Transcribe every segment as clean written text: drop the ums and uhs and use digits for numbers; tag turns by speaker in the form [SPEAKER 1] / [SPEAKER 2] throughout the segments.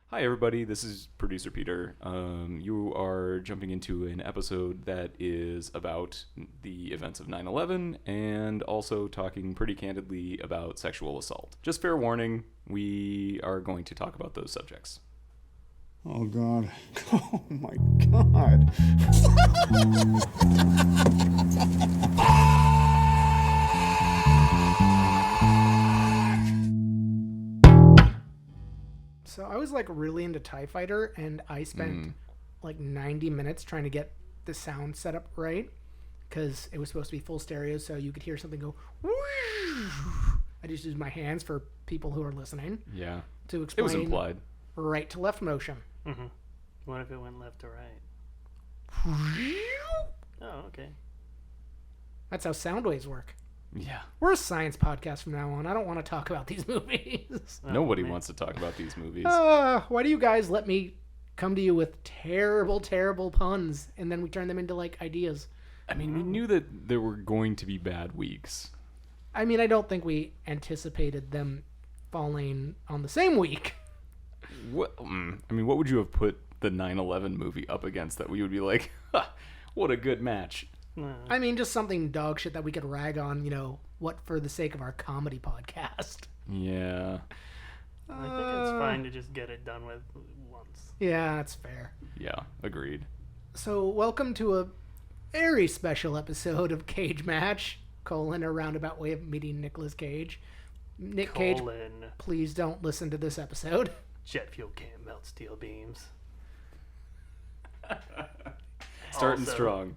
[SPEAKER 1] Hi, everybody. This is producer Peter. You are jumping into an episode that is about the events of 9/11 and also talking pretty candidly about sexual assault. Just fair warning, we are going to talk about those subjects.
[SPEAKER 2] Oh, God. Oh, my God.
[SPEAKER 3] So I was like really into TIE Fighter, and I spent like 90 minutes trying to get the sound set up right because it was supposed to be full stereo, so you could hear something go. Whoosh. I just used my hands for people who are listening.
[SPEAKER 1] Yeah.
[SPEAKER 3] To
[SPEAKER 1] It
[SPEAKER 3] explain
[SPEAKER 1] was implied.
[SPEAKER 3] right to left motion.
[SPEAKER 4] Mm-hmm. What if it went left to right? Oh, okay.
[SPEAKER 3] That's how sound waves work.
[SPEAKER 1] Yeah.
[SPEAKER 3] We're a science podcast from now on. I don't want to talk about these movies.
[SPEAKER 1] Nobody wants to talk about these movies.
[SPEAKER 3] Why do you guys let me come to you with terrible, terrible puns and then we turn them into like ideas?
[SPEAKER 1] I mean, we knew that there were going to be bad weeks.
[SPEAKER 3] I mean, I don't think we anticipated them falling on the same week.
[SPEAKER 1] What? I mean, what would you have put the 9/11 movie up against that we would be like, ha, what a good match?
[SPEAKER 3] I mean, just something dog shit that we could rag on, what for the sake of our comedy podcast.
[SPEAKER 1] Yeah.
[SPEAKER 4] I think it's fine to just get it done with once.
[SPEAKER 3] Yeah, that's fair.
[SPEAKER 1] Yeah, agreed.
[SPEAKER 3] So, welcome to a very special episode of Cage Match, a roundabout way of meeting Nicolas Cage. Nic Cage, please don't listen to this episode.
[SPEAKER 4] Jet fuel can't melt steel beams.
[SPEAKER 1] Starting
[SPEAKER 4] Also,
[SPEAKER 1] strong.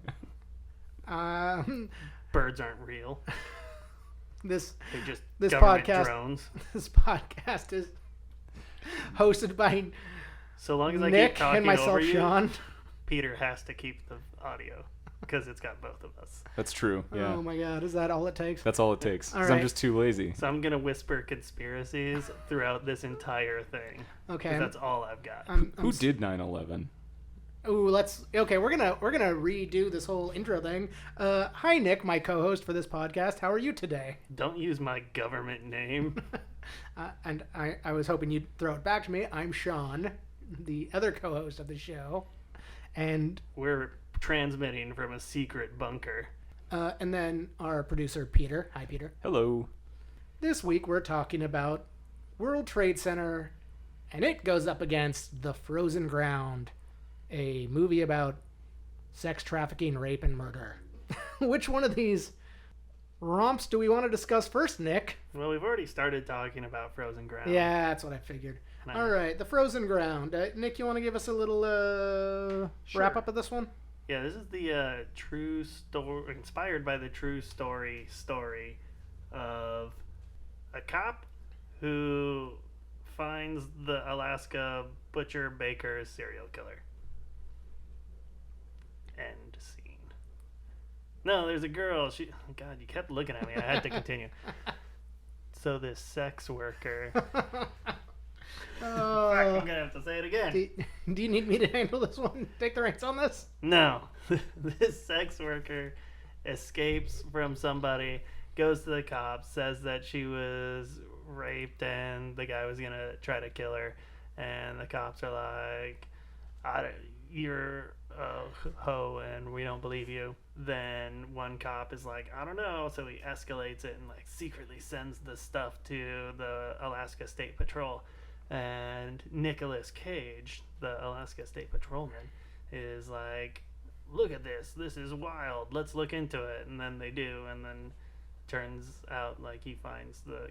[SPEAKER 4] Birds aren't real. They're just
[SPEAKER 3] this
[SPEAKER 4] government
[SPEAKER 3] podcast
[SPEAKER 4] drones.
[SPEAKER 3] This podcast is hosted by
[SPEAKER 4] So long as I
[SPEAKER 3] Nick
[SPEAKER 4] keep talking
[SPEAKER 3] and myself,
[SPEAKER 4] over you,
[SPEAKER 3] Sean.
[SPEAKER 4] Peter has to keep the audio because it's got both of us.
[SPEAKER 1] That's true. Yeah.
[SPEAKER 3] Oh my god, is that all it takes?
[SPEAKER 1] That's all it takes. 'Cause
[SPEAKER 3] All
[SPEAKER 1] I'm
[SPEAKER 3] right.
[SPEAKER 1] just too lazy.
[SPEAKER 4] So I'm gonna whisper conspiracies throughout this entire thing.
[SPEAKER 3] Okay.
[SPEAKER 4] 'Cause that's all I've got.
[SPEAKER 1] Who did 9/11?
[SPEAKER 3] Ooh, we're gonna redo this whole intro thing. Hi Nick, my co-host for this podcast. How are you today?
[SPEAKER 4] Don't use my government name.
[SPEAKER 3] And I was hoping you'd throw it back to me. I'm Sean, the other co-host of the show, and
[SPEAKER 4] We're transmitting from a secret bunker.
[SPEAKER 3] and then our producer Peter. Hi Peter.
[SPEAKER 1] Hello.
[SPEAKER 3] This week we're talking about World Trade Center, and it goes up against The Frozen Ground, a movie about sex trafficking, rape, and murder. Which one of these romps do we want to discuss first, Nick?
[SPEAKER 4] Well, we've already started talking about Frozen Ground.
[SPEAKER 3] Yeah, that's what I figured.
[SPEAKER 4] Nice.
[SPEAKER 3] All right, The Frozen Ground. Nick, you want to give us a little wrap up of this one?
[SPEAKER 4] Yeah, this is the true story, inspired by the true story of a cop who finds the Alaska butcher baker serial killer. End scene. No, there's a girl. God, you kept looking at me. I had to continue. So this sex worker. I'm gonna have to say it again.
[SPEAKER 3] Do you need me to handle this one? Take the reins on this?
[SPEAKER 4] No. This sex worker escapes from somebody, goes to the cops, says that she was raped and the guy was going to try to kill her. And the cops are like, you're a hoe and we don't believe you. Then one cop is like, I don't know. So he escalates it and like secretly sends the stuff to the Alaska State Patrol. And Nicolas Cage, the Alaska State Patrolman, is like, look at this. This is wild. Let's look into it. And then they do. And then turns out like he finds the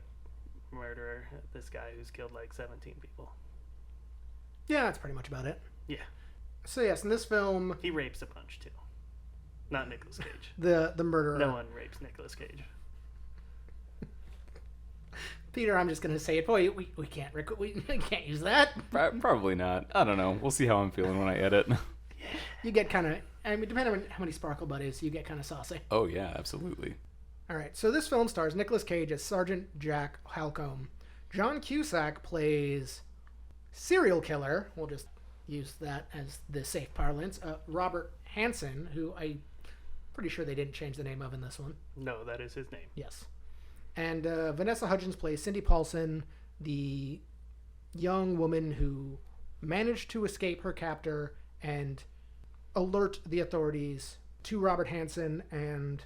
[SPEAKER 4] murderer, this guy who's killed like 17 people.
[SPEAKER 3] Yeah, that's pretty much about it.
[SPEAKER 4] Yeah.
[SPEAKER 3] So yes, in this film,
[SPEAKER 4] He rapes a bunch too. Not Nicolas Cage.
[SPEAKER 3] the murderer.
[SPEAKER 4] No one rapes Nicolas Cage.
[SPEAKER 3] Peter, I'm just gonna say it. Boy, we can't we can't use that.
[SPEAKER 1] Probably not. I don't know. We'll see how I'm feeling when I edit.
[SPEAKER 3] You get kind of, I mean, depending on how many sparkle buddies, you get kind of saucy.
[SPEAKER 1] Oh, yeah, absolutely.
[SPEAKER 3] All right, so this film stars Nicolas Cage as Sergeant Jack Halcombe. John Cusack plays serial killer. We'll just use that as the safe parlance. Robert Hansen, who I'm pretty sure they didn't change the name of in this one.
[SPEAKER 4] No, that is his name.
[SPEAKER 3] Yes. And Vanessa Hudgens plays Cindy Paulson, the young woman who managed to escape her captor and alert the authorities to Robert Hansen, and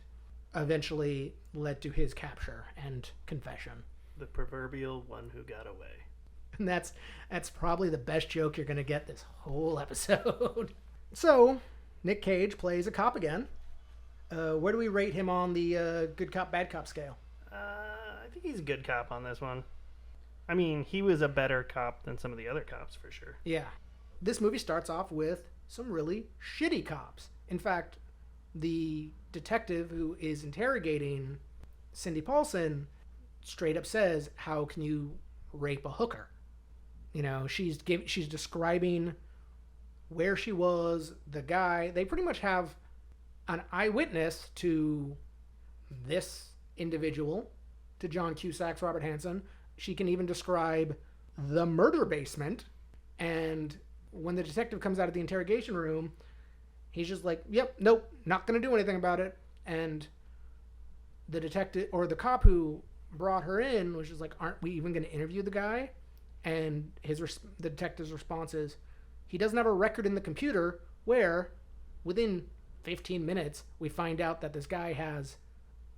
[SPEAKER 3] eventually led to his capture and confession.
[SPEAKER 4] The proverbial one who got away.
[SPEAKER 3] And that's probably the best joke you're going to get this whole episode. So, Nic Cage plays a cop again. Where do we rate him on the good cop, bad cop scale?
[SPEAKER 4] I think he's a good cop on this one. I mean, he was a better cop than some of the other cops, for sure.
[SPEAKER 3] Yeah. This movie starts off with some really shitty cops. In fact, the detective who is interrogating Cindy Paulson straight up says, "How can you rape a hooker?" You know, she's describing where she was, the guy. They pretty much have an eyewitness to this individual, to John Cusack's Robert Hansen. She can even describe the murder basement. And when the detective comes out of the interrogation room, he's just like, "Yep, nope, not going to do anything about it." And the detective, or the cop who brought her in, was just like, "Aren't we even going to interview the guy?" And the detective's response is, he doesn't have a record in the computer, where within 15 minutes, we find out that this guy has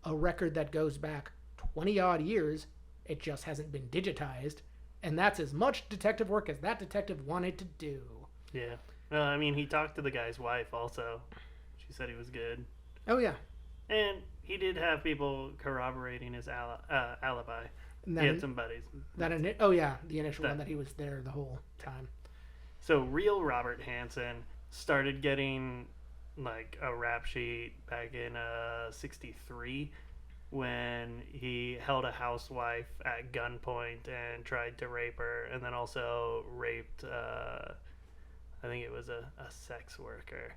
[SPEAKER 3] a record that goes back 20 odd years. It just hasn't been digitized. And that's as much detective work as that detective wanted to do.
[SPEAKER 4] Yeah. I mean, he talked to the guy's wife also. She said he was good.
[SPEAKER 3] Oh, yeah.
[SPEAKER 4] And he did have people corroborating his alibi. He had some buddies.
[SPEAKER 3] The initial one that he was there the whole time.
[SPEAKER 4] So real Robert Hansen started getting like a rap sheet back in '63 when he held a housewife at gunpoint and tried to rape her, and then also raped I think it was a sex worker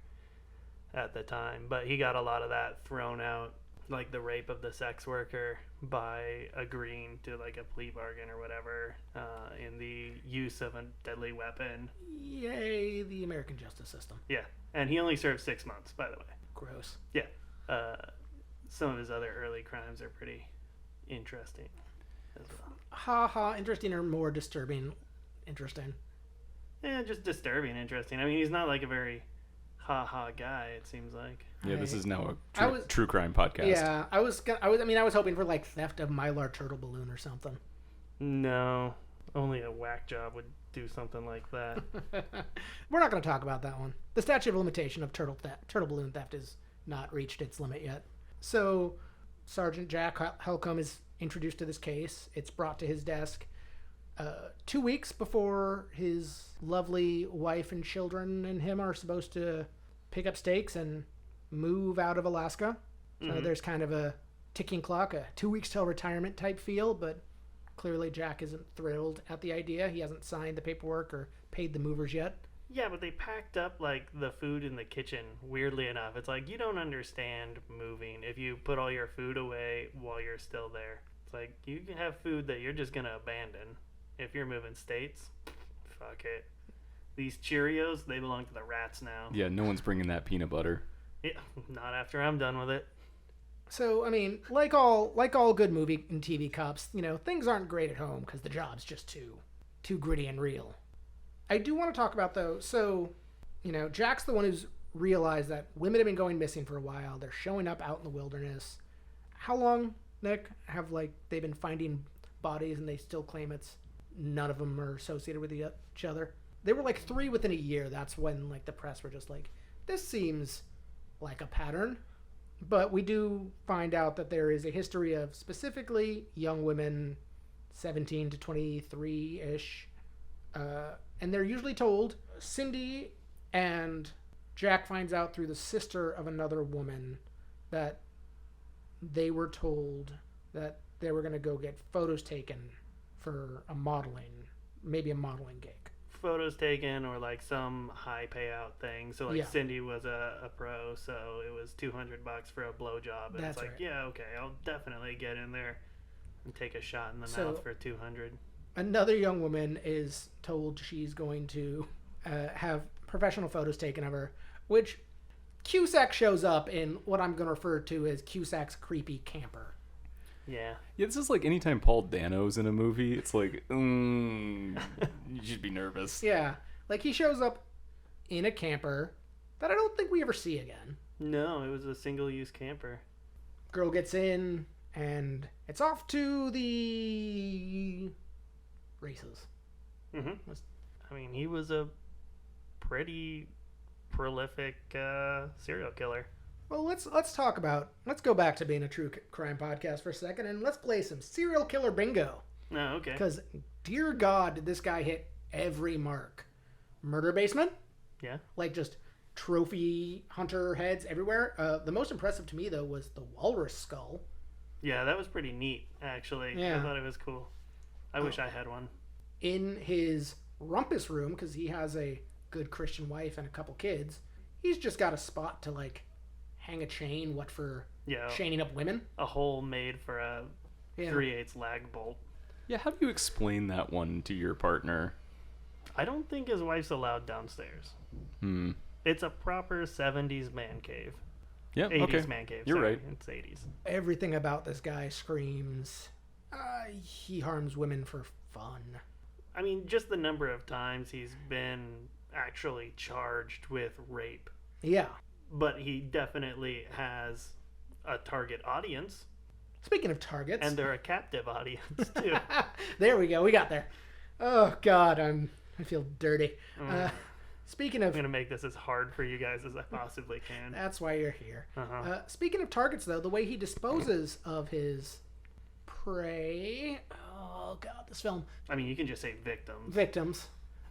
[SPEAKER 4] at the time. But he got a lot of that thrown out, like the rape of the sex worker, by agreeing to like a plea bargain or whatever, in the use of a deadly weapon.
[SPEAKER 3] Yay, the American justice system.
[SPEAKER 4] Yeah, and he only served 6 months, by the way.
[SPEAKER 3] Gross.
[SPEAKER 4] Yeah. Some of his other early crimes are pretty interesting as well.
[SPEAKER 3] Ha ha, interesting or more disturbing interesting?
[SPEAKER 4] Yeah, just disturbing interesting. I mean, he's not like a very ha ha guy, it seems like.
[SPEAKER 1] Yeah, this is now a true crime podcast.
[SPEAKER 3] Yeah, I was hoping for like theft of Mylar turtle balloon or something.
[SPEAKER 4] No, only a whack job would do something like that.
[SPEAKER 3] We're not going to talk about that one. The statute of limitation of turtle balloon theft has not reached its limit yet. So, Sergeant Jack Helcom is introduced to this case. It's brought to his desk 2 weeks before his lovely wife and children and him are supposed to pick up stakes and move out of Alaska. So there's kind of a ticking clock, a 2 weeks till retirement type feel, but clearly Jack isn't thrilled at the idea. He hasn't signed the paperwork or paid the movers yet.
[SPEAKER 4] Yeah, but they packed up like the food in the kitchen, weirdly enough. It's like, you don't understand moving if you put all your food away while you're still there. It's like, you can have food that you're just going to abandon. If you're moving states, fuck it. These Cheerios, they belong to the rats now.
[SPEAKER 1] Yeah, no one's bringing that peanut butter.
[SPEAKER 4] Yeah, not after I'm done with it.
[SPEAKER 3] So, I mean, like all good movie and TV cops, you know, things aren't great at home because the job's just too gritty and real. I do want to talk about, though, so, you know, Jack's the one who's realized that women have been going missing for a while. They're showing up out in the wilderness. How long, Nick, have, like, they've been finding bodies and they still claim none of them are associated with each other? They were, like, 3 within a year. That's when, like, the press were just like, this seems like a pattern. But we do find out that there is a history of specifically young women, 17 to 23-ish, and they're usually told. Cindy and Jack finds out through the sister of another woman that they were told that they were going to go get photos taken for maybe a modeling gig.
[SPEAKER 4] Photos taken or like some high payout thing. So like
[SPEAKER 3] Yeah.
[SPEAKER 4] Cindy was a pro, so it was $200 for a blowjob. And
[SPEAKER 3] That's
[SPEAKER 4] it's like,
[SPEAKER 3] right.
[SPEAKER 4] yeah, okay, I'll definitely get in there and take a shot in the
[SPEAKER 3] So-
[SPEAKER 4] mouth for $200.
[SPEAKER 3] Another young woman is told she's going to have professional photos taken of her, which Cusack shows up in what I'm going to refer to as Cusack's creepy camper.
[SPEAKER 4] Yeah.
[SPEAKER 1] Yeah, this is like anytime Paul Dano's in a movie, it's like, you should be nervous.
[SPEAKER 3] Yeah, Like, he shows up in a camper that I don't think we ever see again.
[SPEAKER 4] No, it was a single-use camper.
[SPEAKER 3] Girl gets in, and it's off to the races.
[SPEAKER 4] Mm-hmm. I mean, he was a pretty prolific serial killer.
[SPEAKER 3] Well, let's go back to being a true crime podcast for a second, and let's play some serial killer bingo.
[SPEAKER 4] Oh, okay.
[SPEAKER 3] Because, dear God, did this guy hit every mark. Murder basement?
[SPEAKER 4] Yeah.
[SPEAKER 3] Like, just trophy hunter heads everywhere. The most impressive to me, though, was the walrus skull.
[SPEAKER 4] Yeah, that was pretty neat, actually.
[SPEAKER 3] Yeah.
[SPEAKER 4] I thought it was cool. I wish I had one.
[SPEAKER 3] In his rumpus room, because he has a good Christian wife and a couple kids, he's just got a spot to, like, hang a chain, for chaining up women.
[SPEAKER 4] A hole made for a 3/8 lag bolt.
[SPEAKER 1] Yeah, how do you explain that one to your partner?
[SPEAKER 4] I don't think his wife's allowed downstairs. It's a proper 70s man cave.
[SPEAKER 1] Yeah,
[SPEAKER 4] 80s
[SPEAKER 1] okay.
[SPEAKER 4] man cave.
[SPEAKER 1] You're
[SPEAKER 4] sorry.
[SPEAKER 1] right.
[SPEAKER 4] It's 80s.
[SPEAKER 3] Everything about this guy screams, he harms women for fun.
[SPEAKER 4] I mean, just the number of times he's been actually charged with rape.
[SPEAKER 3] Yeah.
[SPEAKER 4] But he definitely has a target audience.
[SPEAKER 3] Speaking of targets.
[SPEAKER 4] And they're a captive audience, too.
[SPEAKER 3] There we go. We got there. Oh, God. I feel dirty. Speaking of...
[SPEAKER 4] I'm going to make this as hard for you guys as I possibly can.
[SPEAKER 3] That's why you're here.
[SPEAKER 4] Uh-huh.
[SPEAKER 3] Speaking of targets, though, the way he disposes of his prey... Oh, God, this film.
[SPEAKER 4] I mean, you can just say victims.
[SPEAKER 3] Victims.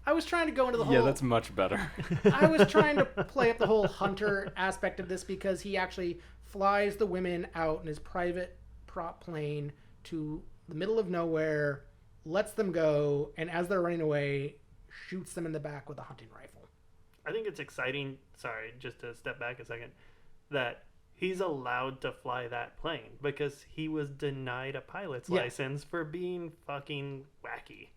[SPEAKER 3] I was trying to go into the whole...
[SPEAKER 1] Yeah, that's much better.
[SPEAKER 3] I was trying to play up the whole hunter aspect of this because he actually flies the women out in his private prop plane to the middle of nowhere, lets them go, and as they're running away, shoots them in the back with a hunting rifle.
[SPEAKER 4] I think it's exciting, sorry, just to step back a second, that he's allowed to fly that plane because he was denied a pilot's license for being fucking wacky.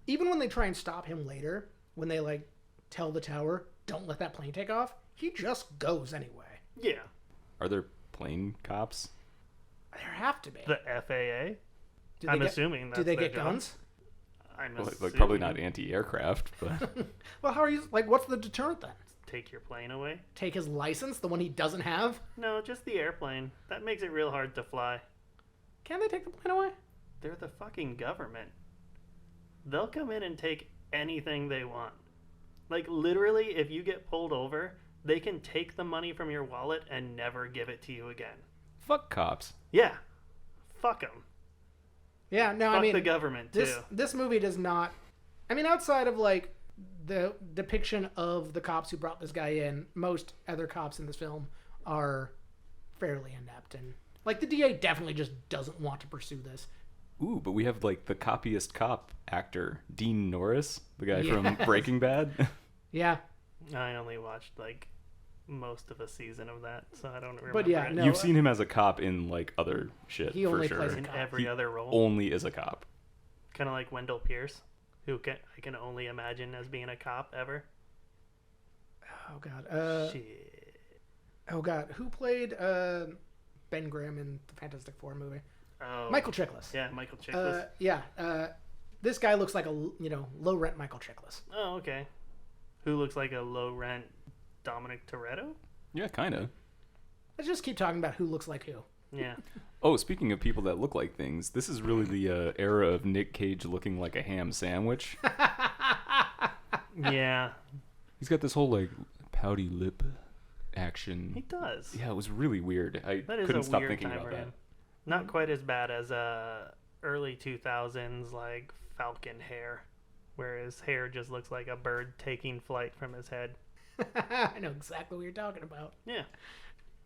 [SPEAKER 3] Even when they try and stop him later, when they, like, tell the tower, don't let that plane take off, he just goes anyway.
[SPEAKER 4] Yeah.
[SPEAKER 1] Are there plane cops?
[SPEAKER 3] There have to be.
[SPEAKER 4] The FAA?
[SPEAKER 3] I'm
[SPEAKER 4] assuming that's
[SPEAKER 3] do they
[SPEAKER 4] their
[SPEAKER 3] get
[SPEAKER 4] job.
[SPEAKER 3] guns?
[SPEAKER 4] I'm
[SPEAKER 1] Well,
[SPEAKER 4] assuming.
[SPEAKER 1] like probably not anti-aircraft, but
[SPEAKER 3] Well, how are you... Like, what's the deterrent then?
[SPEAKER 4] Take your plane away?
[SPEAKER 3] Take his license, the one he doesn't have?
[SPEAKER 4] No, just the airplane. That makes it real hard to fly.
[SPEAKER 3] Can they take the plane away?
[SPEAKER 4] They're the fucking government. They'll come in and take anything they want. Like, literally, if you get pulled over, they can take the money from your wallet and never give it to you again.
[SPEAKER 1] fuck cops.
[SPEAKER 4] Yeah. Fuck them.
[SPEAKER 3] Yeah, no,
[SPEAKER 4] Fuck
[SPEAKER 3] I mean...
[SPEAKER 4] the government, too.
[SPEAKER 3] This movie does not... I mean, outside of, like, the depiction of the cops who brought this guy in, most other cops in this film are fairly inept. And, like, the DA definitely just doesn't want to pursue this.
[SPEAKER 1] Ooh, but we have, like, the copyist cop actor, Dean Norris, the guy from
[SPEAKER 3] Yes.
[SPEAKER 1] Breaking Bad.
[SPEAKER 3] Yeah.
[SPEAKER 4] I only watched, like, most of a season of that, so I don't remember.
[SPEAKER 3] But yeah,
[SPEAKER 4] it.
[SPEAKER 3] no.
[SPEAKER 1] You've seen him as a cop in, like, other shit,
[SPEAKER 3] He
[SPEAKER 1] for
[SPEAKER 3] only
[SPEAKER 1] sure.
[SPEAKER 3] plays a
[SPEAKER 4] In
[SPEAKER 3] cop.
[SPEAKER 4] every
[SPEAKER 1] He
[SPEAKER 4] other role.
[SPEAKER 1] Only is a cop.
[SPEAKER 4] Kind of like Wendell Pierce, who I can only imagine as being a cop ever.
[SPEAKER 3] Oh, God.
[SPEAKER 4] Shit.
[SPEAKER 3] Oh, God. Who played Ben Grimm in the Fantastic Four movie?
[SPEAKER 4] Oh.
[SPEAKER 3] Michael Chiklis.
[SPEAKER 4] Yeah, Michael Chiklis.
[SPEAKER 3] Yeah. This guy looks like a, low-rent Michael Chiklis.
[SPEAKER 4] Oh, okay. Who looks like a low-rent Dominic Toretto?
[SPEAKER 1] Yeah, kind of.
[SPEAKER 3] Let's just keep talking about who looks like who.
[SPEAKER 4] Yeah.
[SPEAKER 1] Oh, speaking of people that look like things, this is really the era of Nic Cage looking like a ham sandwich.
[SPEAKER 4] Yeah.
[SPEAKER 1] He's got this whole, like, pouty lip action.
[SPEAKER 4] He does.
[SPEAKER 1] Yeah, it was really weird. I
[SPEAKER 4] That is
[SPEAKER 1] couldn't
[SPEAKER 4] a
[SPEAKER 1] stop
[SPEAKER 4] weird
[SPEAKER 1] thinking
[SPEAKER 4] time
[SPEAKER 1] about
[SPEAKER 4] for
[SPEAKER 1] that.
[SPEAKER 4] him. Not quite as bad as early 2000s, like, Falcon hair, where his hair just looks like a bird taking flight from his head.
[SPEAKER 3] I know exactly what you're talking about.
[SPEAKER 4] Yeah.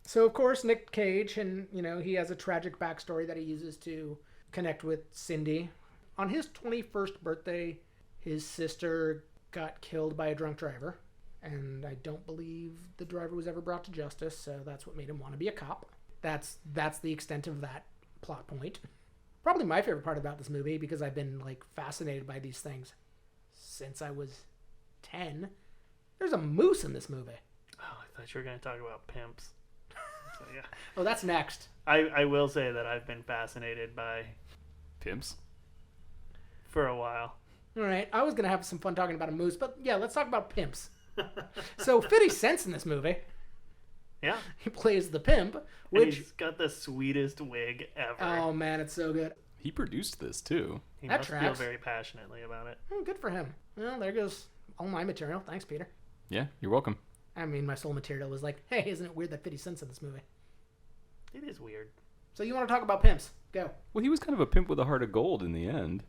[SPEAKER 3] So, of course, Nic Cage, and, he has a tragic backstory that he uses to connect with Cindy. On his 21st birthday, his sister got killed by a drunk driver, and I don't believe the driver was ever brought to justice, so that's what made him want to be a cop. That's the extent of that plot point. Probably my favorite part about this movie, because I've been, like, fascinated by these things since I was 10. There's a moose in this movie.
[SPEAKER 4] Oh, I thought you were going to talk about pimps. So, yeah.
[SPEAKER 3] Oh, that's next.
[SPEAKER 4] I will say that I've been fascinated by
[SPEAKER 1] Pimps?
[SPEAKER 4] for a while.
[SPEAKER 3] All right, I was going to have some fun talking about a moose, but yeah, let's talk about pimps. So 50 Cent's in this movie.
[SPEAKER 4] Yeah.
[SPEAKER 3] He plays the pimp,
[SPEAKER 4] And
[SPEAKER 3] which...
[SPEAKER 4] he's got the sweetest wig ever.
[SPEAKER 3] Oh, man, it's so good.
[SPEAKER 1] He produced this too.
[SPEAKER 4] He
[SPEAKER 3] that
[SPEAKER 4] must feel
[SPEAKER 3] tracks.
[SPEAKER 4] very passionately about it.
[SPEAKER 3] Oh, good for him. Well, there goes all my material. Thanks, Peter.
[SPEAKER 1] Yeah, you're welcome.
[SPEAKER 3] I mean, my soul material was like, hey, isn't it weird that 50 Cent's in this movie?
[SPEAKER 4] It is weird.
[SPEAKER 3] So you want to talk about pimps? Go.
[SPEAKER 1] Well, he was kind of a pimp with a heart of gold in the end.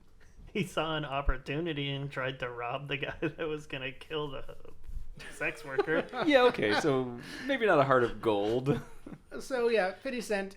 [SPEAKER 4] He saw an opportunity and tried to rob the guy that was going to kill the sex worker.
[SPEAKER 1] Yeah, okay, so maybe not a heart of gold.
[SPEAKER 3] So yeah, 50 Cent.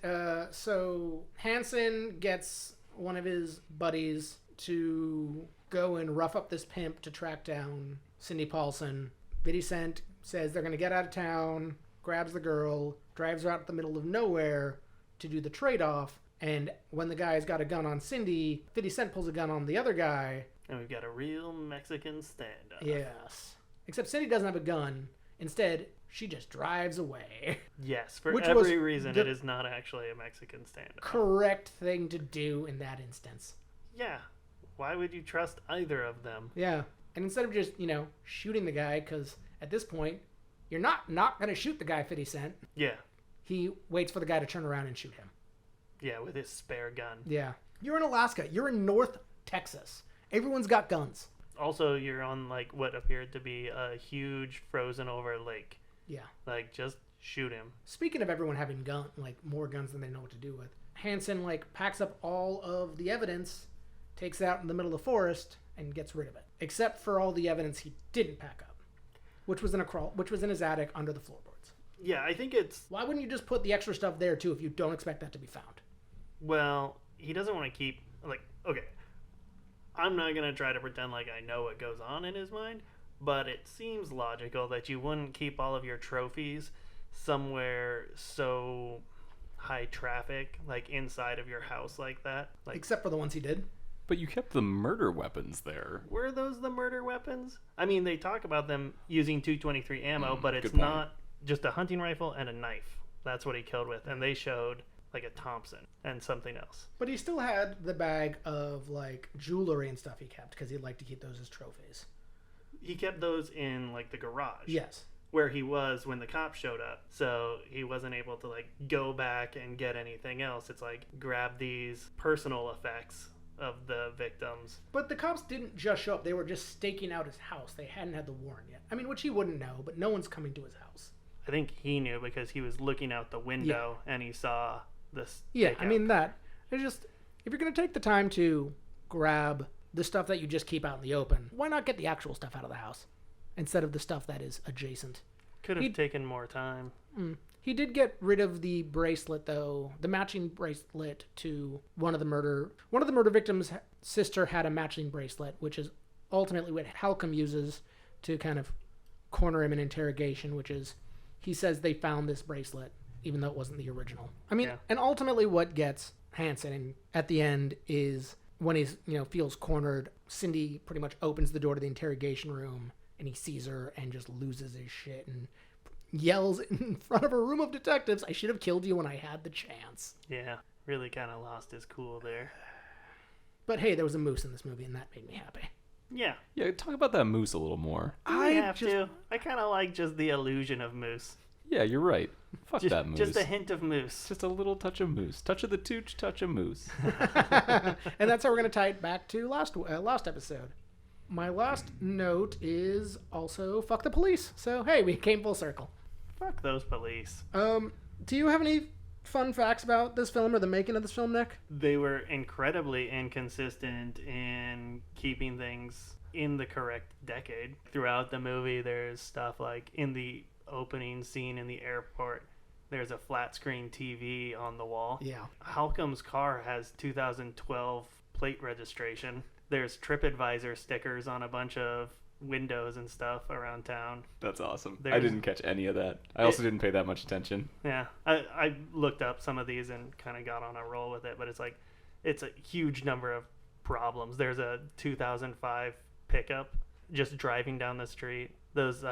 [SPEAKER 3] So Hanson gets one of his buddies to go and rough up this pimp to track down Cindy Paulson. 50 Cent says they're going to get out of town, grabs the girl, drives her out to the middle of nowhere to do the trade-off. And when the guy's got a gun on Cindy, 50 Cent pulls a gun on the other guy.
[SPEAKER 4] And we've got a real Mexican standoff.
[SPEAKER 3] Yes. Except Cindy doesn't have a gun. Instead, she just drives away.
[SPEAKER 4] Yes, for
[SPEAKER 3] Which
[SPEAKER 4] every
[SPEAKER 3] was
[SPEAKER 4] reason,
[SPEAKER 3] the-
[SPEAKER 4] it is not actually a Mexican standoff.
[SPEAKER 3] Correct thing to do in that instance.
[SPEAKER 4] Yeah. Why would you trust either of them?
[SPEAKER 3] Yeah. And instead of just, shooting the guy, because at this point, you're not going to shoot the guy 50 Cent.
[SPEAKER 4] Yeah.
[SPEAKER 3] He waits for the guy to turn around and shoot him.
[SPEAKER 4] Yeah, with his spare gun.
[SPEAKER 3] Yeah. You're in Alaska. You're in North Texas. Everyone's got guns.
[SPEAKER 4] Also, you're on, what appeared to be a huge frozen over lake.
[SPEAKER 3] Yeah.
[SPEAKER 4] Just shoot him.
[SPEAKER 3] Speaking of everyone having more guns than they know what to do with, Hanson, packs up all of the evidence, takes it out in the middle of the forest, and gets rid of it. Except for all the evidence he didn't pack up, which was in his attic under the floorboards.
[SPEAKER 4] Yeah, I think it's...
[SPEAKER 3] Why wouldn't you just put the extra stuff there, too, if you don't expect that to be found?
[SPEAKER 4] Well, he doesn't want to keep... okay, I'm not going to try to pretend like I know what goes on in his mind, but it seems logical that you wouldn't keep all of your trophies somewhere so high traffic, inside of your house like that.
[SPEAKER 3] Except for the ones he did.
[SPEAKER 1] But you kept the murder weapons there.
[SPEAKER 4] Were those the murder weapons? I mean, they talk about them using 223 ammo, but it's
[SPEAKER 1] good point.
[SPEAKER 4] not just a hunting rifle and a knife. That's what he killed with, and they showed a Thompson and something else.
[SPEAKER 3] But he still had the bag of jewelry and stuff he kept because he'd like to keep those as trophies.
[SPEAKER 4] He kept those in the garage.
[SPEAKER 3] Yes.
[SPEAKER 4] Where he was when the cops showed up. So he wasn't able to go back and get anything else. It's grab these personal effects of the victims.
[SPEAKER 3] But the cops didn't just show up. They were just staking out his house. They hadn't had the warrant yet. I mean, which he wouldn't know, but no one's coming to his house.
[SPEAKER 4] I think he knew because he was looking out the window and he saw this.
[SPEAKER 3] Yeah,
[SPEAKER 4] takeout.
[SPEAKER 3] I mean that. It's just, if you're going to take the time to grab the stuff that you just keep out in the open, why not get the actual stuff out of the house instead of the stuff that is adjacent?
[SPEAKER 4] Could have taken more time.
[SPEAKER 3] He did get rid of the bracelet, though, the matching bracelet to one of the murder victims' sister had a matching bracelet, which is ultimately what Halcombe uses to kind of corner him in interrogation, which is he says they found this bracelet even though it wasn't the original. I mean,
[SPEAKER 4] Yeah.
[SPEAKER 3] And ultimately what gets Hanson at the end is when he's, feels cornered, Cindy pretty much opens the door to the interrogation room and he sees her and just loses his shit and yells in front of a room of detectives, "I should have killed you when I had the chance."
[SPEAKER 4] Yeah, really kind of lost his cool there.
[SPEAKER 3] But hey, there was a moose in this movie and that made me happy.
[SPEAKER 4] Yeah,
[SPEAKER 1] Yeah, talk about that moose a little more.
[SPEAKER 4] I have to. I kind of like just the illusion of moose.
[SPEAKER 1] Yeah, you're right. Fuck that moose.
[SPEAKER 4] Just a hint of moose.
[SPEAKER 1] Just a little touch of moose. Touch of the tooch, touch of moose.
[SPEAKER 3] And that's how we're going to tie it back to last episode. My last note is also fuck the police. So hey, we came full circle.
[SPEAKER 4] Fuck those police.
[SPEAKER 3] Do you have any fun facts about this film or the making of this film, Nick?
[SPEAKER 4] They were incredibly inconsistent in keeping things in the correct decade. Throughout the movie, there's stuff like in the opening scene in the airport, there's a flat screen TV on the wall.
[SPEAKER 3] Yeah.
[SPEAKER 4] Halcombe's car has 2012 plate registration. There's TripAdvisor stickers on a bunch of windows and stuff around town.
[SPEAKER 1] That's awesome. I
[SPEAKER 4] There's-
[SPEAKER 1] didn't catch any of that. I also didn't pay that much attention.
[SPEAKER 4] Yeah, I looked up some of these and kind of got on a roll with it, but it's a huge number of problems. There's a 2005 pickup just driving down the street. Those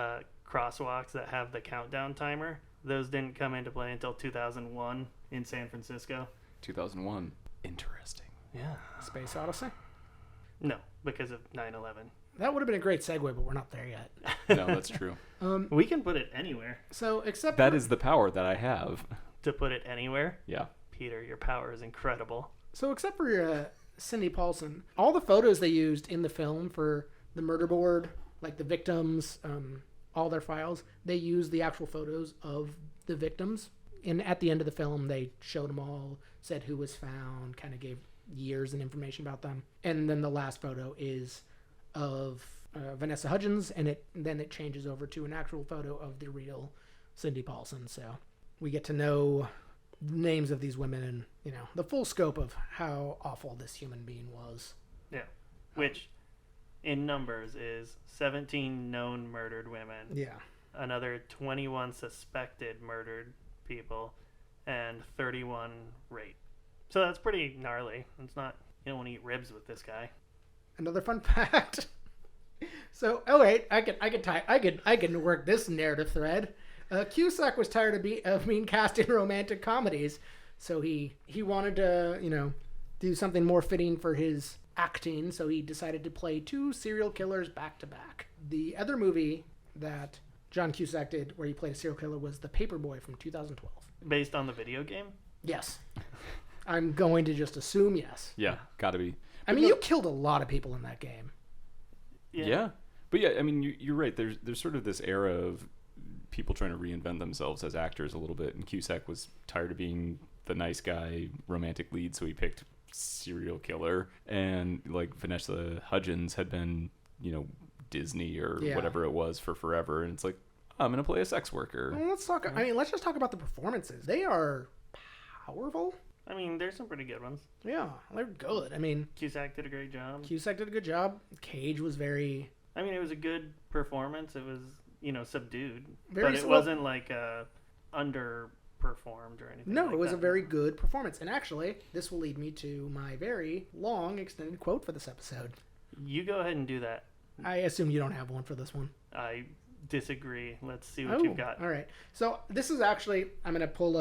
[SPEAKER 4] crosswalks that have the countdown timer, those didn't come into play until 2001 in San Francisco.
[SPEAKER 1] 2001. Interesting.
[SPEAKER 4] Yeah.
[SPEAKER 3] Space Odyssey.
[SPEAKER 4] No, because of 9/11.
[SPEAKER 3] That would have been a great segue, but we're not there yet.
[SPEAKER 1] No, that's true.
[SPEAKER 4] We can put it anywhere.
[SPEAKER 3] So, except
[SPEAKER 1] That
[SPEAKER 3] for,
[SPEAKER 1] is the power that I have.
[SPEAKER 4] To put it anywhere?
[SPEAKER 1] Yeah.
[SPEAKER 4] Peter, your power is incredible.
[SPEAKER 3] So, except for Cindy Paulson, all the photos they used in the film for the murder board, like the victims, all their files, they used the actual photos of the victims. And at the end of the film, they showed them all, said who was found, kind of gave years and information about them. And then the last photo is of Vanessa Hudgens, and then it changes over to an actual photo of the real Cindy Paulson. So we get to know the names of these women and, you know, the full scope of how awful this human being was.
[SPEAKER 4] Yeah. Which, in numbers, is 17 known murdered women.
[SPEAKER 3] Yeah.
[SPEAKER 4] Another 21 suspected murdered people, and 31 raped. So that's pretty gnarly. It's not, you don't want to eat ribs with this guy.
[SPEAKER 3] Another fun fact. So, oh wait, I can work this narrative thread. Cusack was tired of being cast in romantic comedies, so he wanted to, you know, do something more fitting for his acting. So he decided to play 2 serial killers back to back. The other movie that John Cusack did, where he played a serial killer, was The Paperboy from 2012.
[SPEAKER 4] Based on the video game?
[SPEAKER 3] Yes, I'm going to just assume yes.
[SPEAKER 1] Yeah, gotta be.
[SPEAKER 3] I mean, you killed a lot of people in that game.
[SPEAKER 1] Yeah. But yeah, I mean, you're right. There's sort of this era of people trying to reinvent themselves as actors a little bit, and Cusack was tired of being the nice guy romantic lead, so he picked serial killer. And like Vanessa Hudgens had been, you know, Disney or whatever it was for forever, and it's like, I'm gonna play a sex worker.
[SPEAKER 3] Well, let's just talk about the performances. They are powerful.
[SPEAKER 4] I mean, there's some pretty good ones.
[SPEAKER 3] Yeah, they're good. I mean,
[SPEAKER 4] Cusack did a great job.
[SPEAKER 3] Cusack did a good job. Cage was very...
[SPEAKER 4] I mean, it was a good performance. It was, you know, subdued.
[SPEAKER 3] Very
[SPEAKER 4] but it wasn't like underperformed or anything.
[SPEAKER 3] No,
[SPEAKER 4] like
[SPEAKER 3] it was
[SPEAKER 4] that.
[SPEAKER 3] a very good performance. And actually, this will lead me to my very long extended quote for this episode.
[SPEAKER 4] You go ahead and do that.
[SPEAKER 3] I assume you don't have one for this one.
[SPEAKER 4] I disagree. Let's see what you've got.
[SPEAKER 3] All right. So this is actually... I'm going to pull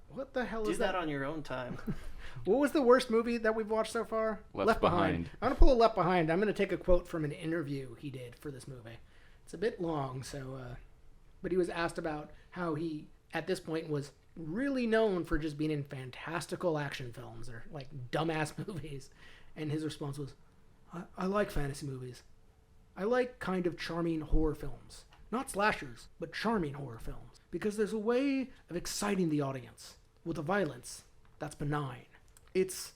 [SPEAKER 3] what the hell
[SPEAKER 4] Do
[SPEAKER 3] is
[SPEAKER 4] that on your own time.
[SPEAKER 3] What was the worst movie that we've watched so far?
[SPEAKER 1] Left Behind.
[SPEAKER 3] I'm going to pull a Left Behind. I'm going to take a quote from an interview he did for this movie. It's a bit long, so... but he was asked about how he, at this point, was really known for just being in fantastical action films or, like, dumbass movies. And his response was, I like fantasy movies. I like kind of charming horror films. Not slashers, but charming horror films. Because there's a way of exciting the audience with a violence that's benign. It's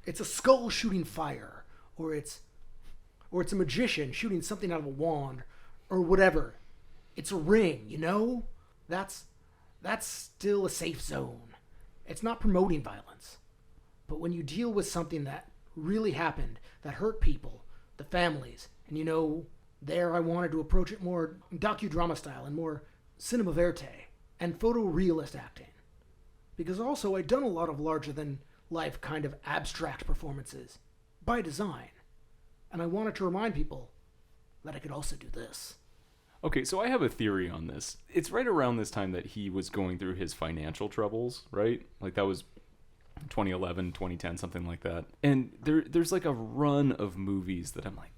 [SPEAKER 3] a skull shooting fire, or it's a magician shooting something out of a wand, or whatever. It's a ring, you know? That's still a safe zone. It's not promoting violence. But when you deal with something that really happened, that hurt people, the families, and you know, there I wanted to approach it more docudrama style and more cinema verite and photorealist acting. Because also I'd done a lot of larger than life kind of abstract performances by design. And I wanted to remind people that I could also do this.
[SPEAKER 1] Okay, so I have a theory on this. It's right around this time that he was going through his financial troubles, right? Like that was 2011, 2010, something like that. And there's like a run of movies that I'm like,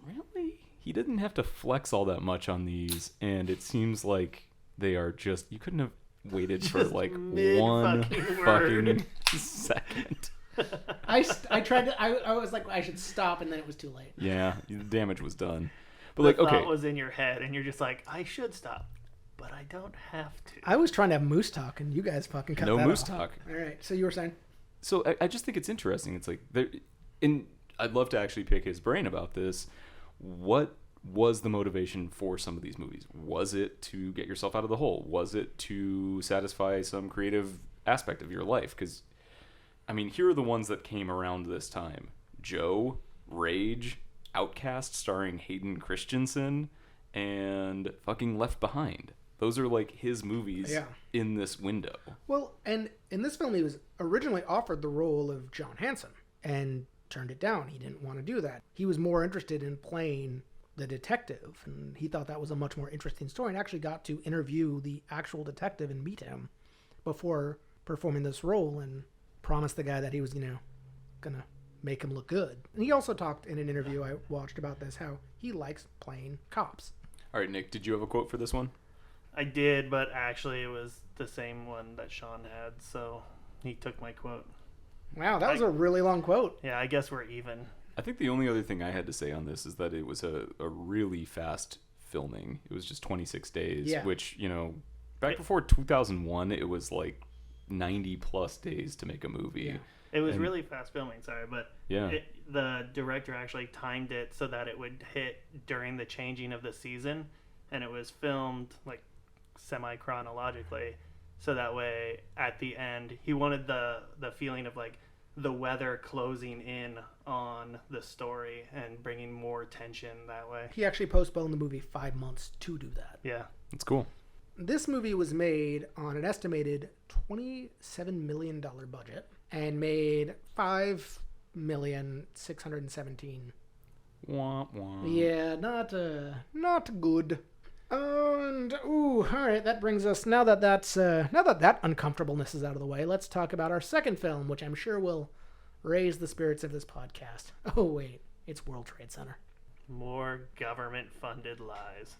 [SPEAKER 1] really? He didn't have to flex all that much on these, and it seems like they are just... You couldn't have waited for like one fucking second.
[SPEAKER 3] I tried to... I was like, I should stop, and then it was too late.
[SPEAKER 1] Yeah, the damage was done. But
[SPEAKER 4] The
[SPEAKER 1] like, okay.
[SPEAKER 4] thought was in your head, and you're just like, I should stop, but I don't have to.
[SPEAKER 3] I was trying to have moose talk, and you guys fucking cut
[SPEAKER 1] No
[SPEAKER 3] that
[SPEAKER 1] moose
[SPEAKER 3] off.
[SPEAKER 1] talk.
[SPEAKER 3] All right, so you were saying?
[SPEAKER 1] So I just think it's interesting. It's like, and I'd love to actually pick his brain about this. What was the motivation for some of these movies? Was it to get yourself out of the hole? Was it to satisfy some creative aspect of your life? Because, I mean, here are the ones that came around this time. Joe, Rage, Outcast starring Hayden Christensen, and fucking Left Behind. Those are like his movies in this window.
[SPEAKER 3] Well, and in this film, he was originally offered the role of John Hanson and turned it down. He didn't want to do that. He was more interested in playing the detective, and he thought that was a much more interesting story, and actually got to interview the actual detective and meet him before performing this role, and promised the guy that he was, you know, gonna make him look good. And he also talked in an interview I watched about this, how he likes playing cops.
[SPEAKER 1] All right, Nick, did you have a quote for this one?
[SPEAKER 4] I did, but actually it was the same one that Sean had, so he took my quote.
[SPEAKER 3] Wow, that was a really long quote.
[SPEAKER 4] Yeah, I guess we're even.
[SPEAKER 1] I think the only other thing I had to say on this is that it was a really fast filming. It was just 26 days, which, you know, back before 2001, it was like 90 plus days to make a movie.
[SPEAKER 3] Yeah.
[SPEAKER 4] It was really fast filming, sorry, but
[SPEAKER 1] yeah.
[SPEAKER 4] The director actually timed it so that it would hit during the changing of the season, and it was filmed like semi-chronologically, so that way at the end he wanted the feeling of like the weather closing in on the story and bringing more tension that way.
[SPEAKER 3] He actually postponed the movie 5 months to do that.
[SPEAKER 4] Yeah.
[SPEAKER 1] That's cool.
[SPEAKER 3] This movie was made on an estimated $27 million budget and made $5,617,000.
[SPEAKER 1] Womp womp.
[SPEAKER 3] Yeah, not good. And all right, that brings us now that that uncomfortableness is out of the way. Let's talk about our second film, which I'm sure will raise the spirits of this podcast. Oh wait, it's World Trade Center.
[SPEAKER 4] More government-funded lies.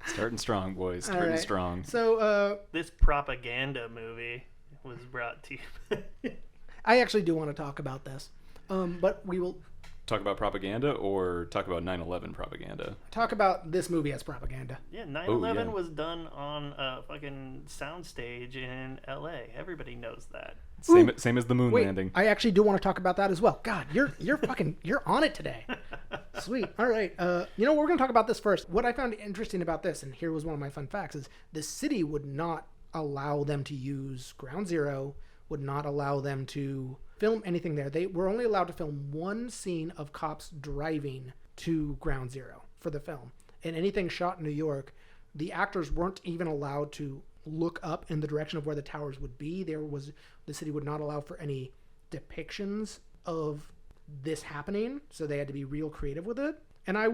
[SPEAKER 1] Starting strong, boys. Starting
[SPEAKER 3] right.
[SPEAKER 1] strong.
[SPEAKER 3] So,
[SPEAKER 4] This propaganda movie was brought to you.
[SPEAKER 3] I actually do want to talk about this, but we will
[SPEAKER 1] Talk about propaganda or talk about 9/11 propaganda?
[SPEAKER 3] talk about this movie as propaganda.
[SPEAKER 4] Yeah, 9/11
[SPEAKER 1] yeah.
[SPEAKER 4] was done on a fucking soundstage in LA. Everybody knows that.
[SPEAKER 1] Same as the moon
[SPEAKER 3] Wait,
[SPEAKER 1] landing.
[SPEAKER 3] I actually do want to talk about that as well. God, you're fucking you're on it today. Sweet. All right. You know, we're going to talk about this first. What I found interesting about this, and here was one of my fun facts, is the city would not allow them to use Ground Zero, would not allow them to film anything there. They were only allowed to film one scene of cops driving to Ground Zero for the film. And anything shot in New York, the actors weren't even allowed to look up in the direction of where the towers would be. The city would not allow for any depictions of this happening, so they had to be real creative with it. And I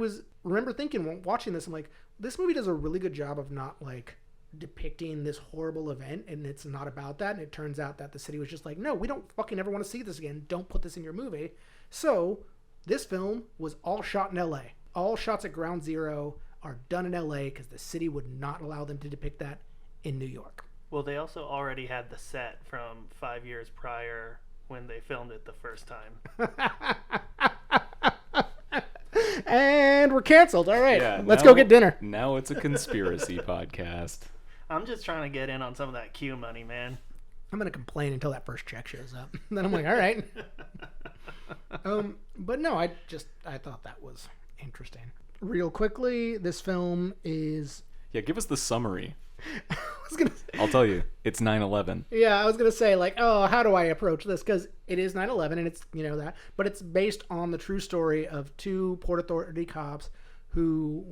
[SPEAKER 3] remember thinking, watching this, I'm like, this movie does a really good job of not like depicting this horrible event, and it's not about that. And it turns out that the city was just like, no, we don't fucking ever want to see this again. Don't put this in your movie. So this film was all shot in LA. All shots at Ground Zero are done in LA because the city would not allow them to depict that in New York.
[SPEAKER 4] Well, they also already had the set from 5 years prior when they filmed it the first time.
[SPEAKER 3] And we're canceled. All right,
[SPEAKER 1] Yeah,
[SPEAKER 3] let's
[SPEAKER 1] now-
[SPEAKER 3] go get dinner.
[SPEAKER 1] Now it's a conspiracy podcast.
[SPEAKER 4] I'm just trying to get in on some of that Q money, man.
[SPEAKER 3] I'm going to complain until that first check shows up. Then I'm like, all right. But no, I thought that was interesting. Real quickly, this film is...
[SPEAKER 1] Yeah, give us the summary.
[SPEAKER 3] I was gonna
[SPEAKER 1] I'll tell you. It's 9/11.
[SPEAKER 3] Yeah, I was going to say, like, oh, how do I approach this? Because it is 9/11, and it's, you know, that. But it's based on the true story of two Port Authority cops who